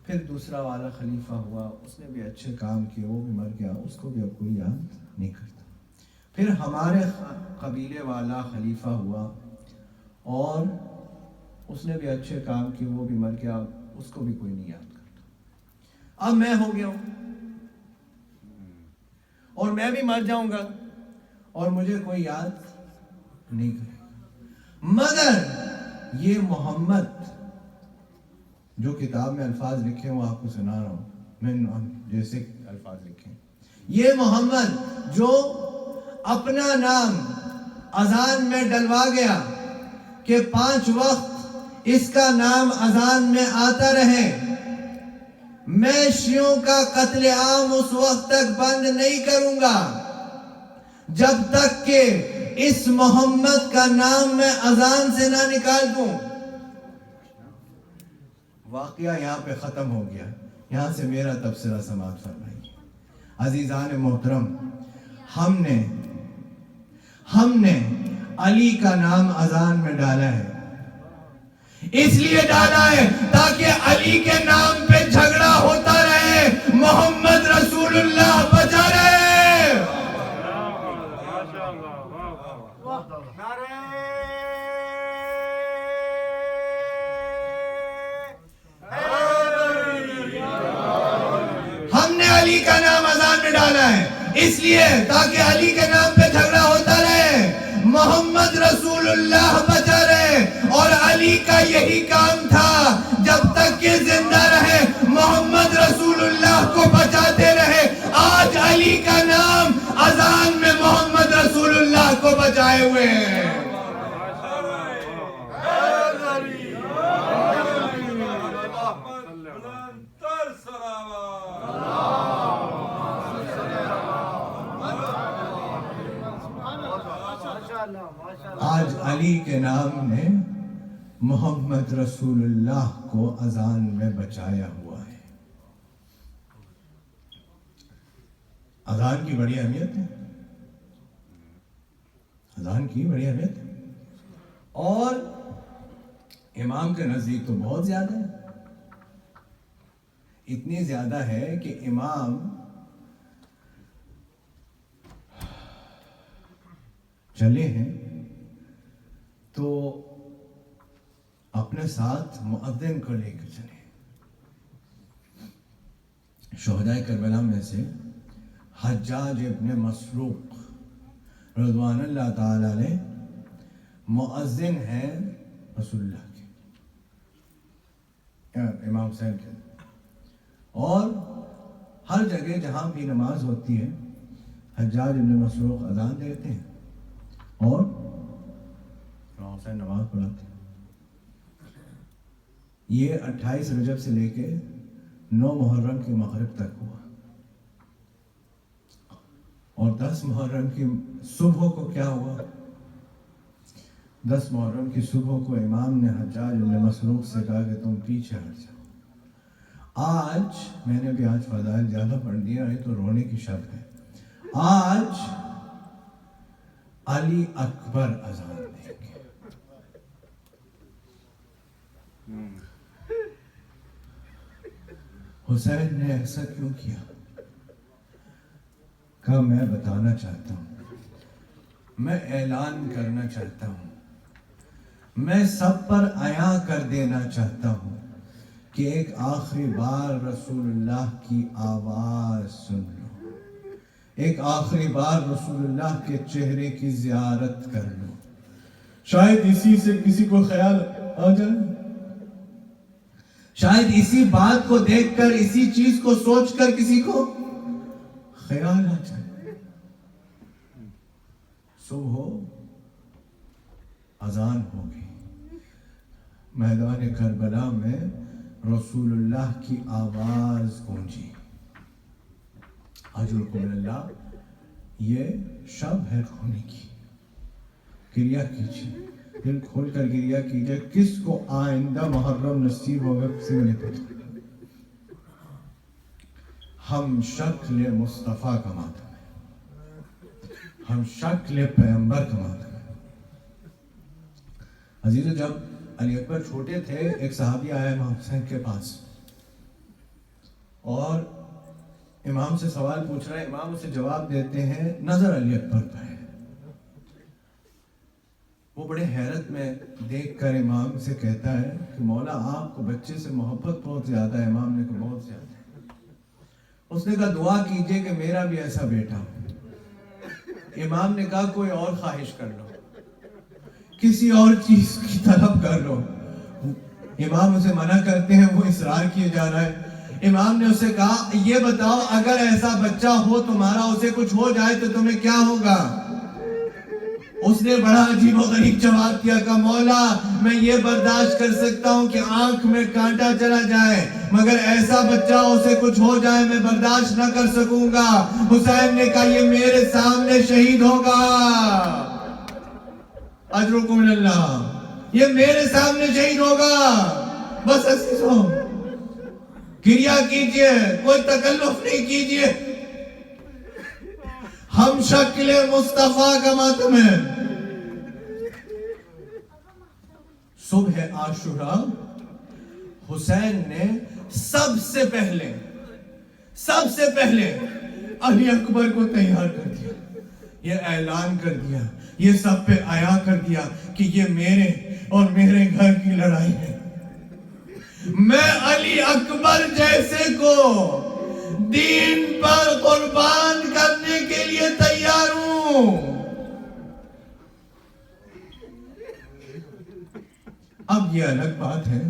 پھر دوسرا والا خلیفہ ہوا، اس نے بھی اچھے کام کیے، وہ بھی مر گیا، اس کو بھی اب کوئی یاد نہیں کرتا۔ پھر ہمارے قبیلے والا خلیفہ ہوا اور اس نے بھی اچھے کام کیے، وہ بھی مر گیا، اس کو بھی کوئی نہیں یاد کرتا۔ اب میں ہو گیا ہوں اور میں بھی مر جاؤں گا اور مجھے کوئی یاد نہیں کرے گا، مگر یہ محمد جو کتاب میں الفاظ لکھے ہیں وہ آپ کو سنا رہا ہوں، میں جیسے الفاظ لکھے ہیں، یہ محمد جو اپنا نام اذان میں ڈلوا گیا کہ 5 وقت اس کا نام اذان میں آتا رہے، میں شیعوں کا قتل عام اس وقت تک بند نہیں کروں گا جب تک کہ اس محمد کا نام میں اذان سے نہ نکال دوں۔ واقعہ یہاں پہ ختم ہو گیا، یہاں سے میرا تبصرہ سماعت فرمائیے۔ عزیزان محترم، ہم نے ہم نے علی کا نام اذان میں ڈالا ہے، اس لیے ڈالا ہے تاکہ علی کے نام پہ جھگڑا ہوتا رہے، محمد رسول اللہ بچا رہے۔ ہم نے علی کا نام اذان میں ڈالا ہے اس لیے تاکہ علی کے نام پہ جھگڑا ہوتا رہے، محمد رسول اللہ بچا رہے۔ اور علی کا یہی کام تھا، جب تک کہ زندہ رہے محمد رسول اللہ کو بچاتے رہے۔ آج علی کا نام اذان میں محمد رسول اللہ کو بچائے ہوئے ہیں۔ آج علی کے نام نے محمد رسول اللہ کو اذان میں بچایا ہوا ہے۔ اذان کی بڑی اہمیت ہے، اذان کی بڑی اہمیت ہے، اور امام کے نزدیک تو بہت زیادہ ہے، اتنی زیادہ ہے کہ امام چلے ہیں تو اپنے ساتھ مؤذن کو لے کر چلے۔ شہدائے کربلا میں سے حجاج ابن مسروق رضوان اللہ تعالی علیہ مؤذن ہیں رسول اللہ کے، امام حسین کے، اور ہر جگہ جہاں بھی نماز ہوتی ہے حجاج ابن مسروق اذان دیتے ہیں اور امام حسین نماز پڑھاتے ہیں۔ یہ 28 رجب سے لے کے 9 محرم کی مغرب تک ہوا، اور 10 محرم کی صبح کو کیا ہوا؟ 10 محرم کی صبح کو امام نے حجاج ابن مسروق سے کہا کہ تم پیچھے ہٹ جاؤ۔ آج میں نے بھی آج فضائل زیادہ پڑھ دیا ہے تو رونے کی شک ہے۔ آج علی اکبر اذان دیں گے۔ حسین نے ایسا کیوں کیا؟ کہ میں بتانا چاہتا ہوں، میں اعلان کرنا چاہتا ہوں، میں سب پر عیاں کر دینا چاہتا ہوں کہ ایک آخری بار رسول اللہ کی آواز سن لو، ایک آخری بار رسول اللہ کے چہرے کی زیارت کر لو۔ شاید اسی سے کسی کو خیال آ جائے، شاید اسی بات کو دیکھ کر، اسی چیز کو سوچ کر کسی کو خیال آ جائے۔ صبح اذان ہوگی، میدان کربلا میں رسول اللہ کی آواز گونجی۔ اجرکم اللہ، یہ شب ہے رونے کی، گریہ کیجیے، دل کھول کر گریہ کیجیے۔ کس کو آئندہ محرم نصیب ہوگا کسی میں نہیں پتا۔ ہم شکل مصطفیٰ کا ماتم ہے، ہم شکل پیغمبر کا ماتم ہے۔ عزیزو، جب علی اکبر چھوٹے تھے ایک صحابی آیا امام حسین کے پاس اور امام سے سوال پوچھ رہا ہے، امام اسے جواب دیتے ہیں، نظر علی اکبر پر ہے۔ وہ بڑے حیرت میں دیکھ کر امام سے کہتا ہے کہ مولا آپ کو بچے سے محبت بہت زیادہ ہے۔ امام نے کہا بہت زیادہ ہے۔ اس نے کہا دعا کیجئے کہ میرا بھی ایسا بیٹا ہو۔ امام نے کہا کوئی اور خواہش کر لو، کسی اور چیز کی طلب کر لو۔ امام اسے منع کرتے ہیں، وہ اصرار کیے جا رہا ہے۔ امام نے اسے کہا یہ بتاؤ اگر ایسا بچہ ہو تمہارا، اسے کچھ ہو جائے تو تمہیں کیا ہوگا؟ اس نے بڑا عجیب و غریب جواب دیا کہ مولا میں یہ برداشت کر سکتا ہوں کہ آنکھ میں کانٹا چلا جائے، مگر ایسا بچہ اسے کچھ ہو جائے میں برداشت نہ کر سکوں گا۔ حسین نے کہا یہ میرے سامنے شہید ہوگا، اجرکم اللہ، یہ میرے سامنے شہید ہوگا۔ بس عزیزوں گریہ کیجئے، کوئی تکلف نہیں کیجئے۔ ہم شکل مصطفیٰ کا ماتم ہے۔ صبح عاشورہ حسین نے سب سے پہلے علی اکبر کو تیار کر دیا، یہ اعلان کر دیا، یہ سب پہ آیا کر دیا کہ یہ میرے اور میرے گھر کی لڑائی ہے۔ میں علی اکبر جیسے کو دین پر قربان کرنے کے لیے تیار ہوں۔ اب یہ الگ بات ہے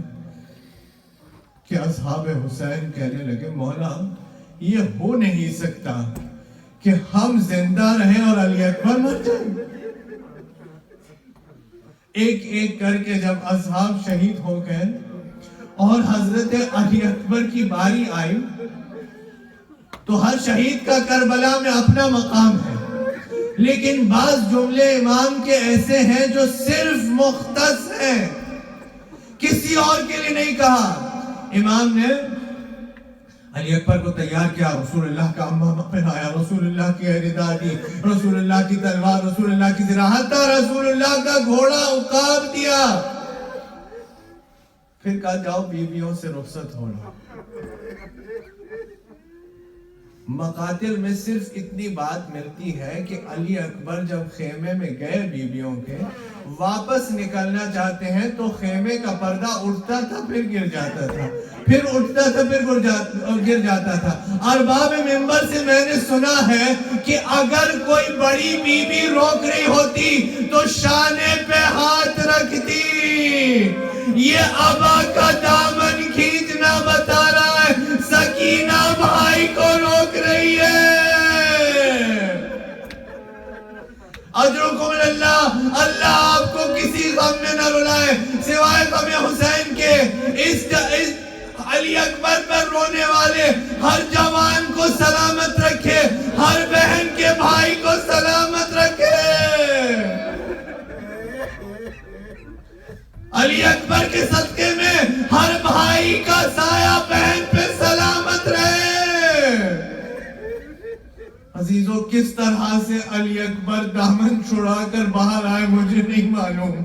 کہ اصحاب حسین کہنے لگے مولا یہ ہو نہیں سکتا کہ ہم زندہ رہیں اور علی اکبر مر جائیں۔ ایک ایک کر کے جب اصحاب شہید ہو گئے اور حضرت علی اکبر کی باری آئی تو ہر شہید کا کربلا میں اپنا مقام ہے، لیکن بعض جملے امام کے ایسے ہیں جو صرف مختص ہیں، کسی اور کے لیے نہیں کہا۔ امام نے علی اکبر کو تیار کیا، رسول اللہ کا امامہ پہنایا، رسول اللہ کی رداء دی، رسول اللہ کی تلوار، رسول اللہ کی زرہ، حتی رسول اللہ کا گھوڑا عقاب دیا، پھر کہا جاؤ بیویوں سے رخصت ہو لو۔ مقاتل میں صرف اتنی بات ملتی ہے کہ علی اکبر جب خیمے میں گئے بیویوں کے، واپس نکلنا چاہتے ہیں تو خیمے کا پردہ اٹھتا تھا پھر گر جاتا تھا، پھر اٹھتا تھا پھر گر جاتا تھا۔ ارباب منبر سے میں نے سنا ہے کہ اگر کوئی بڑی بیوی روک رہی ہوتی تو شانے پہ ہاتھ رکھتی۔ یہ ابا کا دامن کھینچنا بتا رہا ہے، سکینہ بھائی کو روک رہی ہے۔ اجرکم اللہ، اللہ آپ کو کسی غم میں نہ رلائے سوائے غم حسین کے۔ اس علی اکبر پر رونے والے ہر جوان کو سلامت رکھے، ہر بہن کے بھائی کو سلامت رکھے۔ علی اکبر کے صدقے میں ہر بھائی کا سایہ بہن پہ سلامت رہے۔ عزیزو کس طرح سے علی اکبر دامن چھڑا کر باہر آئے مجھے نہیں معلوم۔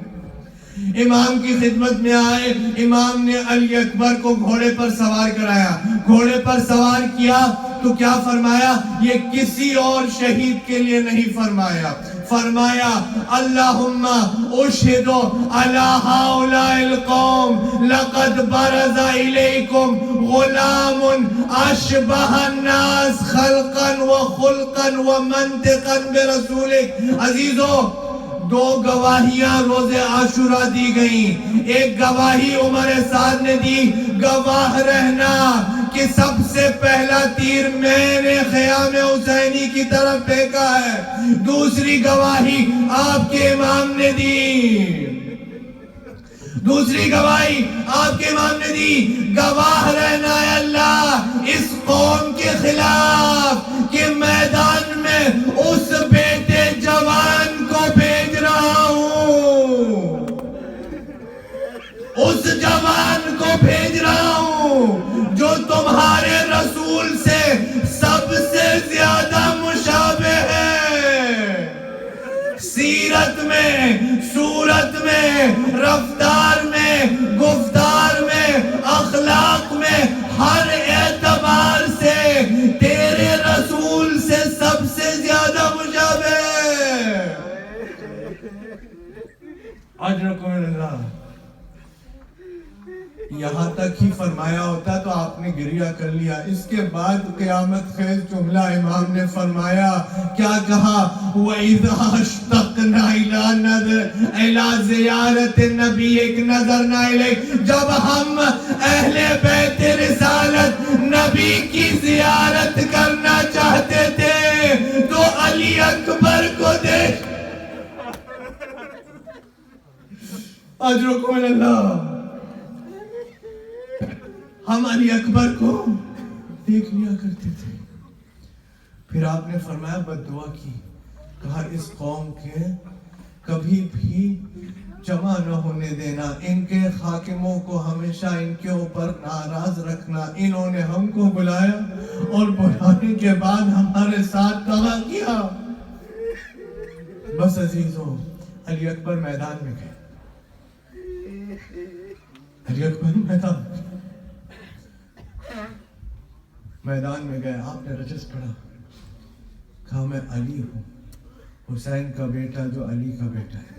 امام کی خدمت میں آئے، امام نے علی اکبر کو گھوڑے پر سوار کرایا، گھوڑے پر سوار کیا تو کیا فرمایا؟ یہ کسی اور شہید کے لیے نہیں فرمایا، فرمایا اللہم اشہد علی ہؤلاء القوم لقد برز الیکم غلام اشبہ الناس خلقا وخلقا ومنطقا برسولک۔ عزیزو دو گواہیاں روز عاشورہ دی گئیں، ایک گواہی عمر سعد نے دی، گواہ رہنا کہ سب سے پہلا تیر میں نے خیام حسینی کی طرف پھینکا ہے، دوسری گواہی آپ کے امام نے دی، دوسری گواہی آپ کے امام نے دی، گواہ رہنا ہے اللہ اس قوم کے خلاف کہ میدان میں اس بیٹے جوان کو بھیج رہا ہوں، اس جوان کو بھیج رہا ہوں جو تمہارے رسول سے سب سے زیادہ مشابہ ہے، سیرت میں، صورت میں، رفتار میں، گفتار میں، اخلاق میں، ہر اعتبار سے تیرے رسول سے سب سے زیادہ مشابہ ہے۔ اجرکم اللہ۔ یہاں تک ہی فرمایا ہوتا تو آپ نے گریہ کر لیا، اس کے بعد قیامت خیز جملہ امام نے فرمایا، کیا کہا؟ وَإِذَا اشْتَقْنَا إِلَىٰ زِيَارَةِ نَبِيِّكَ نَظَرْنَا إِلَيْكَ۔ جب ہم اہل بیت رسالت نبی کی زیارت کرنا چاہتے تھے تو علی اکبر کو دیکھ۔ اجرکم اللہ۔ ہم علی اکبر کو دیکھ لیا کرتے تھے، پھر آپ نے فرمایا بد دعا کی، کہا اس قوم کے کبھی بھی جمع نہ ہونے دینا، ان کے حاکموں کو ہمیشہ ان کے اوپر ناراض رکھنا۔ انہوں نے ہم کو بلایا اور بلانے کے بعد ہمارے ساتھ دغا کیا، بس عزیزوں علی اکبر میدان میں گئے، علی اکبر میدان میں گئے، آپ نے رجس پڑھا، کہا میں علی ہوں، حسین کا بیٹا جو علی کا بیٹا ہے،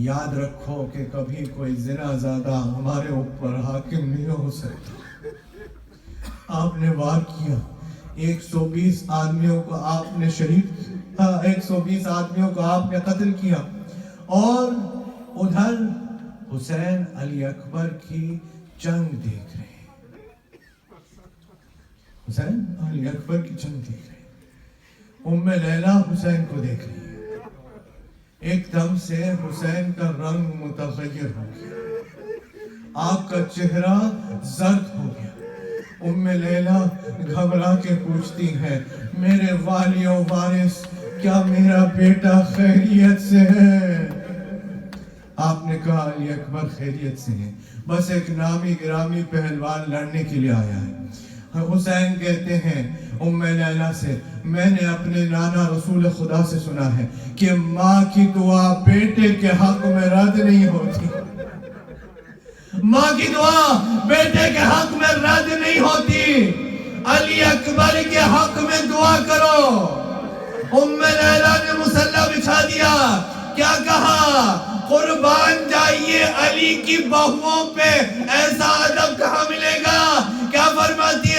یاد رکھو کہ کبھی کوئی زنا زادہ ہمارے اوپر حاکم نہیں ہو سکتا۔ آپ نے وار کیا، 120 آدمیوں کو آپ نے شہید کیا، 120 آدمیوں کو آپ نے قتل کیا، اور ادھر حسین علی اکبر کی جنگ دیکھ رہے ہیں، حسین علی اکبر کی جنگ دیکھ رہے ہیں، ام لیلہ حسین کو دیکھ رہی ہے، ایک دم سے حسین کا رنگ متغیر ہو گیا، آپ کا چہرہ زرد ہو گیا، ام لیلہ گھبرا کے پوچھتی ہے، میرے والی و وارث کیا میرا بیٹا خیریت سے ہے؟ آپ نے کہا علی اکبر خیریت سے ہے، بس ایک نامی گرامی پہلوان لڑنے کے لیے آیا ہے۔ حسین کہتے ہیں ام لیلہ سے، میں نے اپنے نانا رسول خدا سے سنا ہے کہ ماں کی دعا بیٹے کے حق میں رد نہیں ہوتی، ماں کی دعا بیٹے کے حق میں رد نہیں ہوتی، علی اکبر کے حق میں دعا کرو۔ ام لیلہ نے مصلی بچھا دیا، کیا کہا؟ قربان جائیے علی کی بہووں پہ ایسا ادب کہاں ملے گا؟ کیا فرماتی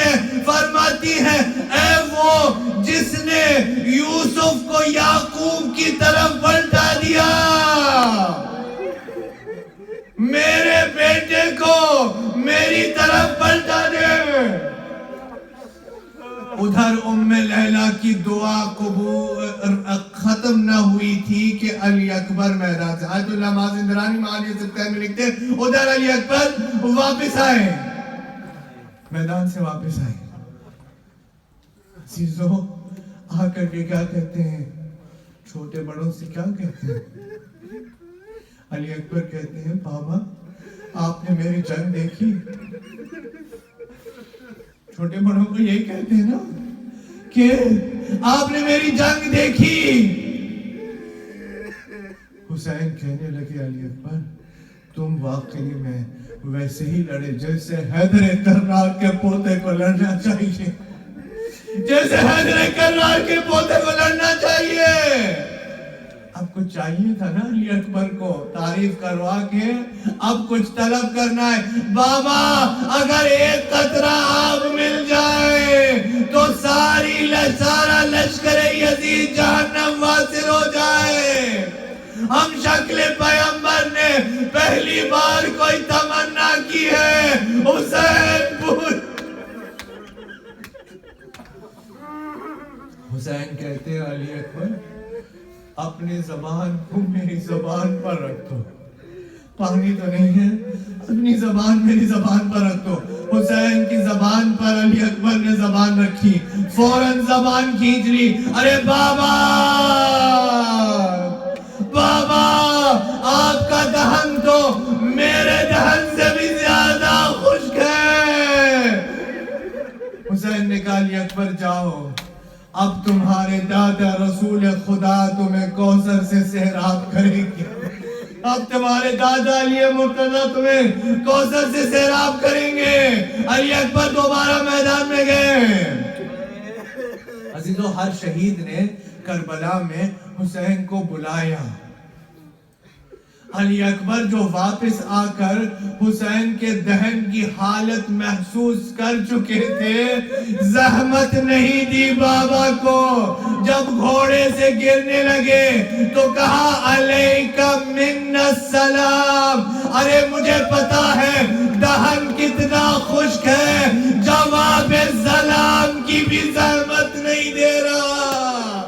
ہے اے وہ جس نے یوسف کو یعقوب کی طرف پلٹا دیا، میرے بیٹے کو میری طرف پلٹا دے۔ ادھر ام لیلہ کی دعا ختم نہ ہوئی تھی کہ علی اکبر میدان سے، آیت اللہ مازندرانی معالی سکتہ میں لکھتے، ادھر علی اکبر واپس آئے، میدان سے واپس آئے، عزیزوں آ کر کے کیا کہتے ہیں؟ چھوٹے بڑوں سے کیا کہتے ہیں؟ علی اکبر کہتے ہیں بابا آپ نے میری جنگ دیکھی، چھوٹے بڑوں کو یہی کہتے ہیں نا کہ آپ نے میری جنگ دیکھی۔ حسین کہنے لگے علی اکبر تم واقعی میں ویسے ہی لڑے جیسے حیدر کرار کے پوتے کو لڑنا چاہیے، جیسے حیدر کرار کے پوتے کو لڑنا چاہیے۔ اب کچھ چاہیے تھا نا علی اکبر کو، تعریف کروا کے اب کچھ طلب کرنا ہے، بابا اگر ایک قطرہ آب مل جائے تو سارا لشکر یزید جہنم واصل ہو جائے۔ ہم شکل پیغمبر نے پہلی بار کوئی تمنا کی ہے، حسین کہتے ہیں علی اکبر اپنی زبان کو میری زبان پر رکھ دو، پانی تو نہیں ہے، اپنی زبان میری زبان پر رکھ دو۔ حسین کی زبان پر علی اکبر نے زبان رکھی، فوراً زبان کھینچ لی، ارے بابا آپ کا دہن تو میرے دہن سے بھی زیادہ خشک ہے۔ حسین نے کہا علی اکبر جاؤ، اب تمہارے دادا رسول خدا تمہیں کوثر سے سیراب کرے گی، اب تمہارے دادا علی مرتضیٰ تمہیں کوثر سے سیراب کریں گے۔ علی اکبر دوبارہ میدان میں گئے۔ عزیزو ہر شہید نے کربلا میں حسین کو بلایا، علی اکبر جو واپس آ کر حسین کے دہن کی حالت محسوس کر چکے تھے، زحمت نہیں دی بابا کو، جب گھوڑے سے گرنے لگے تو کہا علیکہ من السلام، ارے مجھے پتا ہے دہن کتنا خشک ہے، جواب سلام کی بھی زحمت نہیں دے رہا۔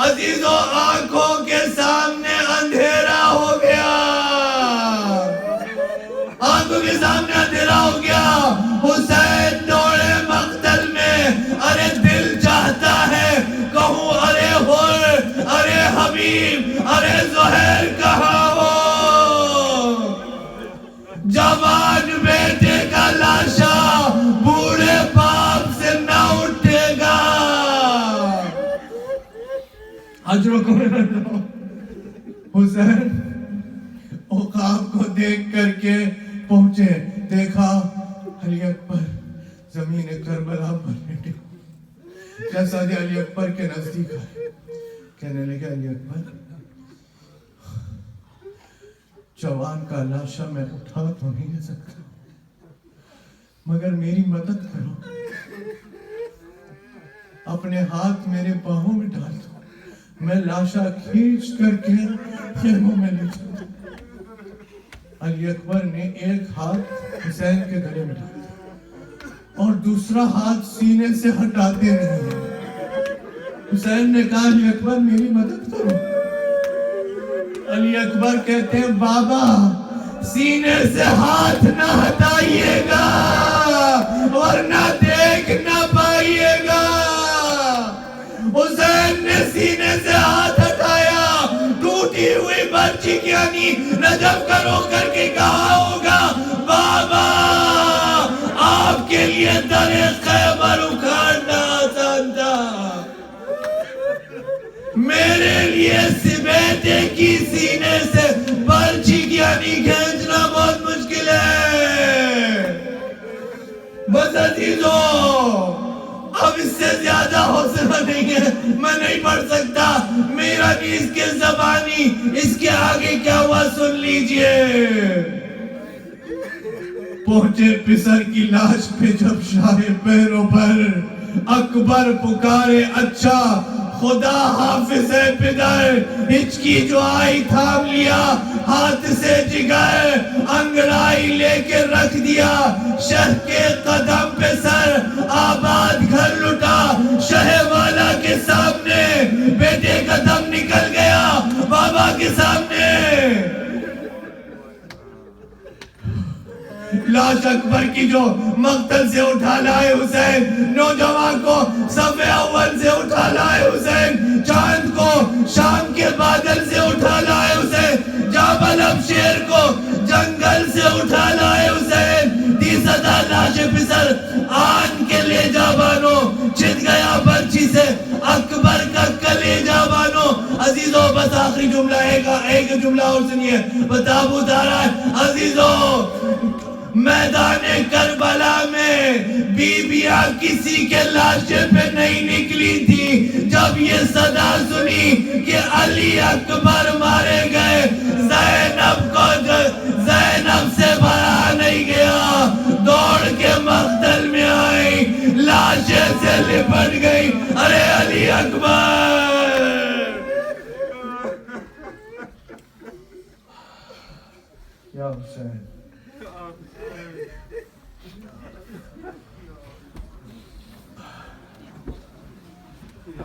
عزیزوں آنکھوں کے سامنے اندھیرا ہو گیا، آنکھوں کے سامنے اندھیرا ہو گیا، حسین دوڑے مقتل میں، ارے دل چاہتا ہے کہوں ارے حر، ارے حبیب، ارے زہیر کہاں ہو، جوان بیٹے کا لاشا بوڑھے باپ سے نہ اٹھے گا۔ اجرکم من اللہ. حسین عقاب کو دیکھ کر کے پہنچے, دیکھا علی اکبر زمین کربلا پر لیٹے. جیسا کہ علی اکبر کے نزدیک آئے, کہنے لگے علی اکبر جوان کا لاشا میں اٹھا تو نہیں لے سکتا, مگر میری مدد کرو, اپنے ہاتھ میرے باہوں میں ڈال دو, میں لاشا کھینچ کر کے خیموں میں لے جاؤں. علی اکبر نے ایک ہاتھ حسین کے گلے میں ڈال دیا اور دوسرا ہاتھ سینے سے ہٹاتے نہیں. حسین نے کہا علی اکبر میری مدد کرو. علی اکبر کہتے ہیں بابا سینے سے ہاتھ نہ ہٹائیے گا ورنہ دیکھ نہ پائیے گا. حسین نے سینے سے ہاتھ ہٹایا, ٹوٹی ہوئی برچی کی یعنی نجف کا رو کر کے کہا ہوگا بابا آپ کے لیے در خیبر اکھاڑنا آسان تھا, میرے لیے سمیٹے کی سینے سے برچی کی یعنی کھینچنا بہت مشکل ہے. بس عزیزو اب اس سے زیادہ حوصلہ نہیں ہے, میں نہیں پڑھ سکتا, میرا نیز کے زبانی اس کے آگے کیا ہوا سن لیجئے. پہنچے پسر کی لاش پہ جب شاہ پیروں پر, اکبر پکارے اچھا خدا حافظ پدر, ہچکی جو آئی تھام لیا ہاتھ سے جگر, انگڑائی لے کے رکھ دیا شہ کے قدم پہ سر, آباد گھر لٹا شہ والا کے سامنے, بیٹے کا دم نکل گیا بابا کے سامنے. لاش اکبر کی جو مقتل سے اٹھا لائے حسین, نوجوان کو صف اول سے اٹھا لائے حسین, چاند کو شام کے بادل سے اٹھا لائے حسین, جابل شیر کو جنگل سے اٹھا لائے حسین. 30,000 لاش پسر آن کے لے جا بانو, چھت گیا برچی سے اکبر کا کلیجہ بانو. عزیزو بس آخری جملہ ایک جملہ اور سنیے, تابوت آ رہا ہے. عزیزو میدان کربلا میں بیویاں کسی کے لاشے پہ نہیں نکلی تھی. جب یہ صدا سنی کہ علی اکبر مارے گئے, زینب سے بھرا نہیں گیا, دوڑ کے مقتل میں آئی, لاشے سے لپٹ گئی, ارے علی اکبر. یا حسین یا